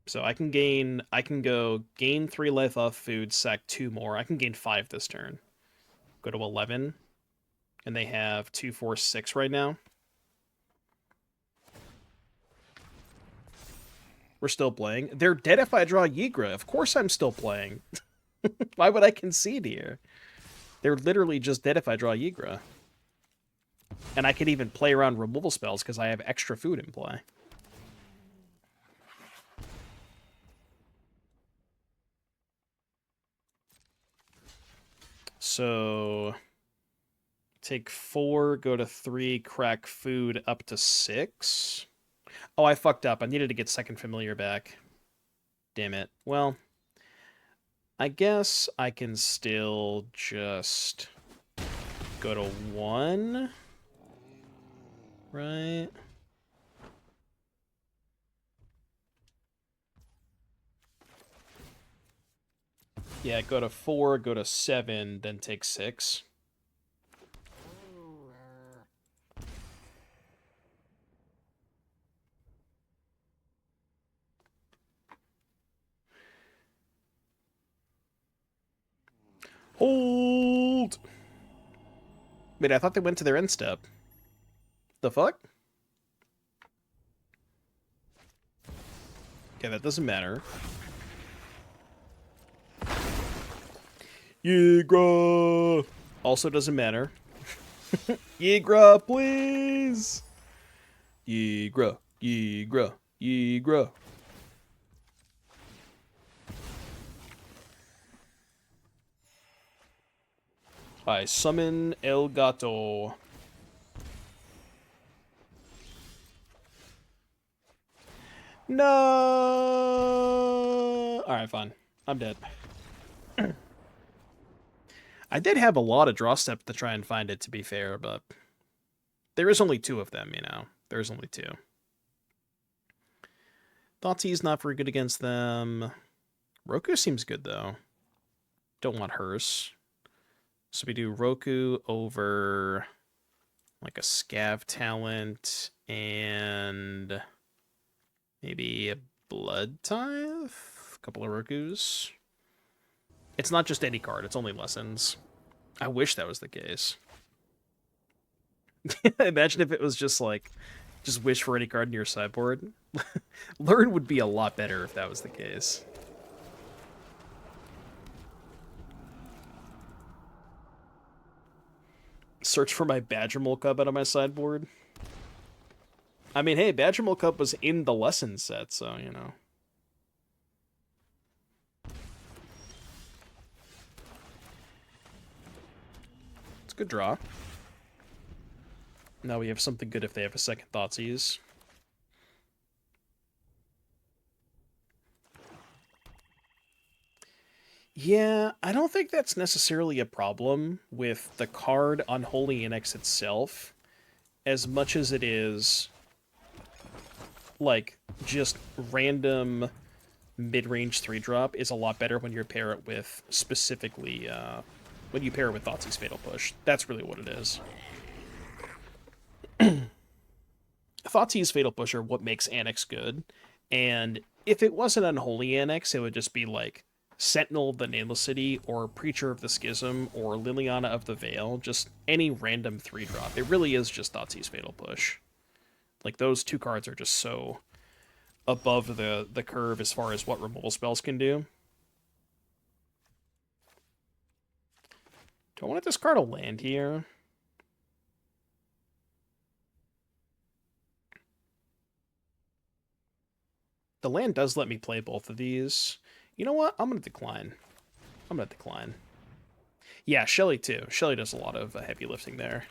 Speaker 1: So I can go gain 3 life off food, sack 2 more. I can gain 5 this turn. Go to 11. And they have 2, 4, 6 right now. We're still playing. They're dead if I draw Ygra. Of course I'm still playing. Why would I concede here? They're literally just dead if I draw Ygra. And I can even play around removal spells because I have extra food in play. So take 4, go to 3, crack food up to 6. Oh, I fucked up. I needed to get second familiar back. Damn it. Well, I guess I can still just go to 1. Right? Yeah, go to 4, go to 7, then take 6. Hold! Wait, I thought they went to their end step. The fuck? Okay, that doesn't matter. Ygra! Also doesn't matter. Ygra, please! Ygra, Ygra, Ygra. I summon El Gato. No! Alright, fine. I'm dead. I did have a lot of draw steps to try and find it, to be fair, but there is only 2 of them, you know. There's only 2. Thoughtseize not very good against them. Roku seems good, though. Don't want Hearse. So we do Roku over like a Scav talent and maybe a Bloodtithe? A couple of Rokus. It's not just any card, it's only lessons. I wish that was the case. Imagine if it was just like, just wish for any card in your sideboard. Learn would be a lot better if that was the case. Search for my Badgermole Cup out of my sideboard. I mean, hey, Badgermole Cup was in the lesson set, so, you know. It's a good draw. Now we have something good if they have a second Thoughtseize. Yeah, I don't think that's necessarily a problem with the card Unholy Annex itself, as much as it is, like, just random mid-range 3-drop is a lot better when you pair it with, specifically, when you pair it with Thoughtseize Fatal Push. That's really what it is. Thoughtseize Fatal Push are what makes Annex good, and if it wasn't Unholy Annex, it would just be like Sentinel of the Nameless City, or Preacher of the Schism, or Liliana of the Veil, just any random 3-drop. It really is just Thoughtseize Fatal Push. Like, those two cards are just so above the curve as far as what removal spells can do. Do I want to discard a land here? The land does let me play both of these. You know what? I'm going to decline. I'm going to decline. Yeah, Shelly too. Shelly does a lot of heavy lifting there.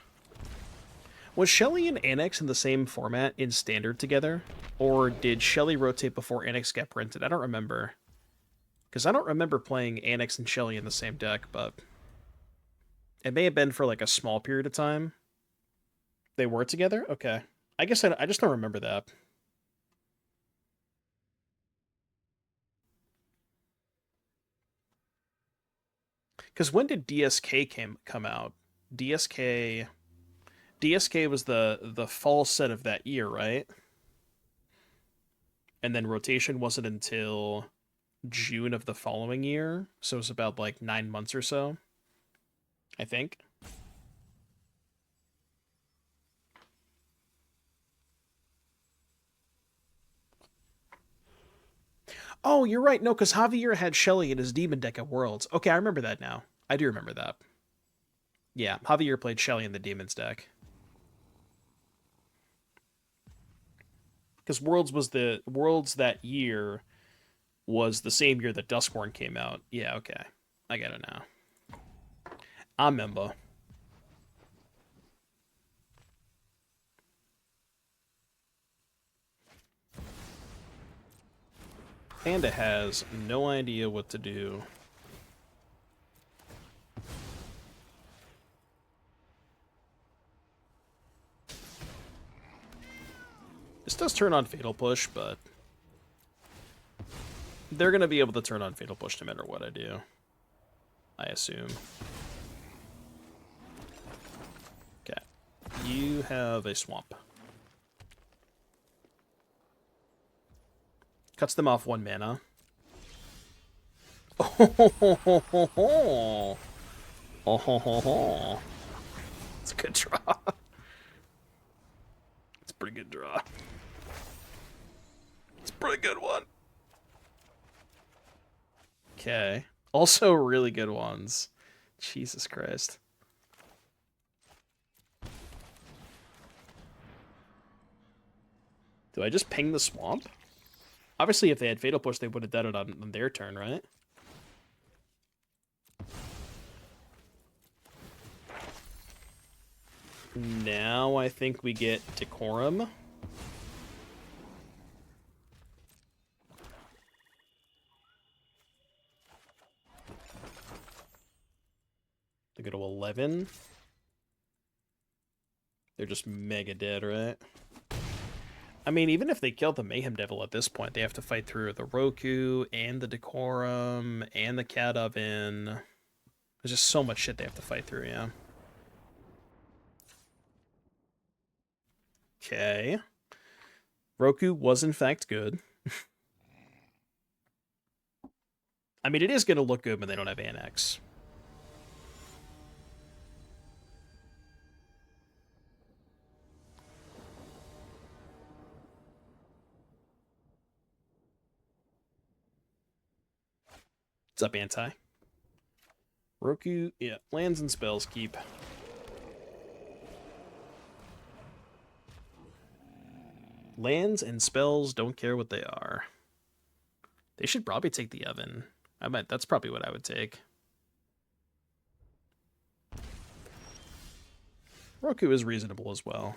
Speaker 1: Was Shelly and Annex in the same format in Standard together? Or did Shelly rotate before Annex got printed? I don't remember. Because I don't remember playing Annex and Shelly in the same deck, but it may have been for like a small period of time. They were together? Okay. I guess I just don't remember that. Because when did DSK come out? DSK was the fall set of that year, right? And then rotation wasn't until June of the following year, so it was about like 9 months or so, I think. Oh, you're right. No, because Javier had Shelly in his demon deck at Worlds. Okay, I remember that now. I do remember that. Yeah, Javier played Shelly in the demons deck. Because Worlds that year was the same year that Duskhorn came out. Yeah, okay. I get it now. I remember. Panda has no idea what to do. This does turn on Fatal Push, but they're going to be able to turn on Fatal Push no matter what I do, I assume. Okay. You have a swamp. Cuts them off 1 mana. Oh, it's a good draw. It's a pretty good draw. It's a pretty good one. Okay. Also really good ones. Jesus Christ. Do I just ping the swamp? Obviously, if they had Fatal Push, they would have done it on their turn, right? Now I think we get Decorum. They go to 11. They're just mega dead, right? I mean, even if they kill the Mayhem Devil at this point, they have to fight through the Roku and the Decorum and the Cat Oven. There's just so much shit they have to fight through, yeah. Okay. Roku was in fact good. I mean, it is going to look good when they don't have Annex. What's up, Anti? Roku, yeah, lands and spells keep. Lands and spells don't care what they are. They should probably take the Oven. That's probably what I would take. Roku is reasonable as well.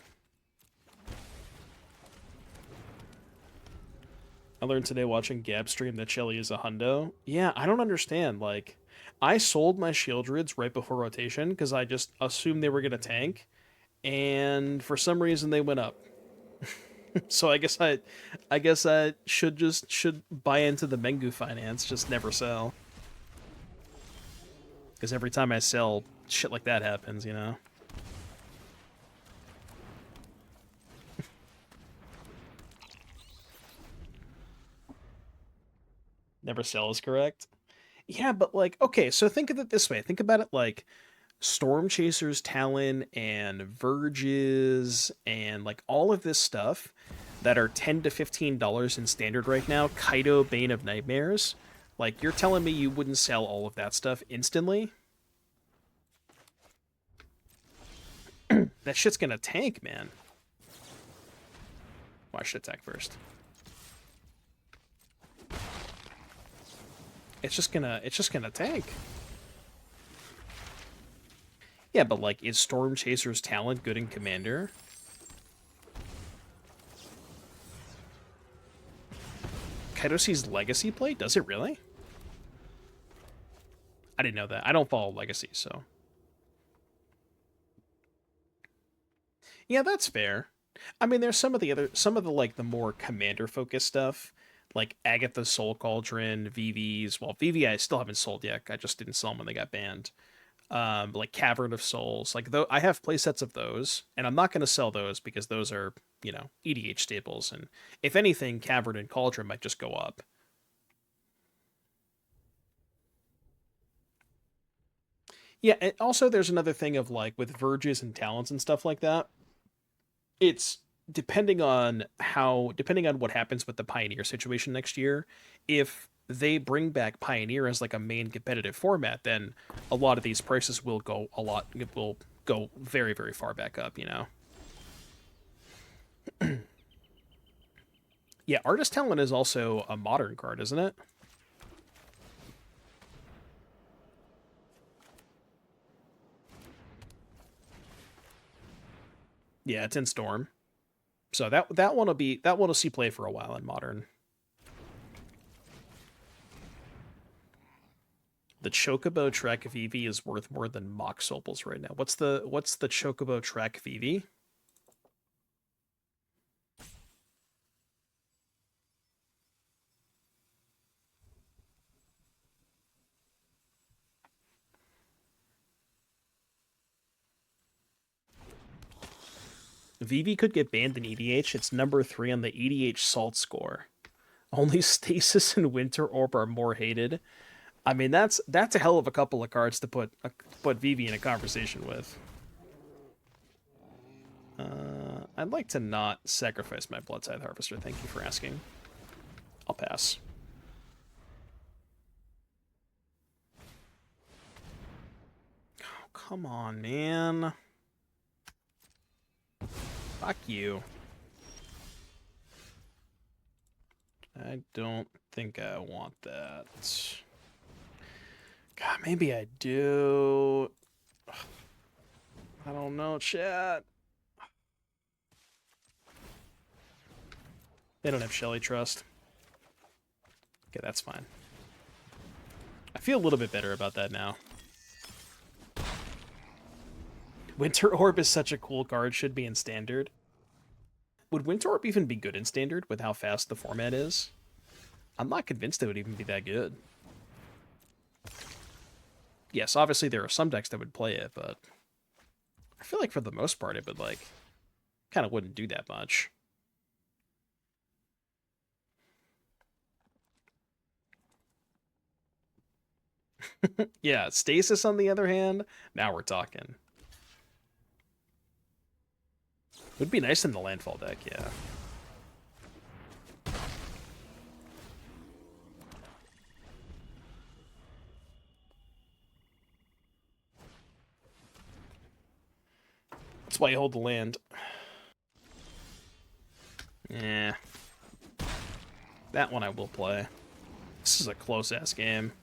Speaker 1: I learned today watching Gab stream that Shelly is a hundo. Yeah, I don't understand. Like, I sold my shield rids right before rotation because I just assumed they were gonna tank, and for some reason they went up. So I guess I should buy into the Mengu finance, just never sell. Because every time I sell, shit like that happens, you know? Never sell is correct. Yeah, but like, okay, so think of it this way. Think about it like Storm Chasers, Talon, and Verges, and like all of this stuff that are $10 to $15 in standard right now. Kaido, Bane of Nightmares. Like, you're telling me you wouldn't sell all of that stuff instantly? That shit's gonna tank, man. Well, I should attack first. It's just gonna tank. Yeah, but like, is Storm Chaser's Talent good in Commander? Kaidosi's Legacy play? Does it really? I didn't know that. I don't follow Legacy, so. Yeah, that's fair. I mean, there's some of the like the more commander-focused stuff, like Agatha's Soul Cauldron, VV's. Well, VV I still haven't sold yet. I just didn't sell them when they got banned. Like Cavern of Souls. Like, though I have playsets of those, and I'm not going to sell those because those are, you know, EDH staples. And if anything, Cavern and Cauldron might just go up. Yeah, and also there's another thing of like with Verges and Talents and stuff like that. It's depending on what happens with the Pioneer situation next year. If they bring back Pioneer as like a main competitive format, then a lot of these prices will go very, very far back up, you know. Yeah, Artist Talent is also a modern card, isn't it? Yeah, it's in Storm. So that one will see play for a while in Modern. The Chocobo Trek VV is worth more than Mox Opals right now. What's the Chocobo Trek VV? VV could get banned in EDH. It's number 3 on the EDH Salt score. Only Stasis and Winter Orb are more hated. I mean, that's a hell of a couple of cards to put VV in a conversation with. I'd like to not sacrifice my Bloodtithe Harvester. Thank you for asking. I'll pass. Oh, come on, man. Fuck you. I don't think I want that. God, maybe I do. I don't know, chat. They don't have Shelly Trust. Okay, that's fine. I feel a little bit better about that now. Winter Orb is such a cool card, should be in Standard. Would Winter Orb even be good in Standard with how fast the format is? I'm not convinced it would even be that good. Yes, obviously there are some decks that would play it, but I feel like for the most part it would, like, kind of wouldn't do that much. Yeah, Stasis on the other hand, now we're talking. Would be nice in the landfall deck, yeah. That's why you hold the land. Yeah. That one I will play. This is a close-ass game.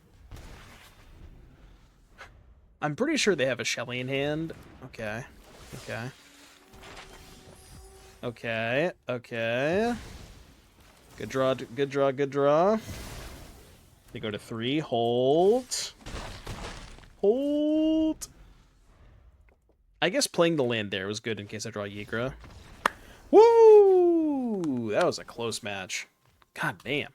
Speaker 1: I'm pretty sure they have a Shelly in hand. Okay. Okay. Okay. Okay. Good draw, good draw, good draw. They go to 3. Hold. Hold. I guess playing the land there was good in case I draw Ygra. Woo! That was a close match. God damn.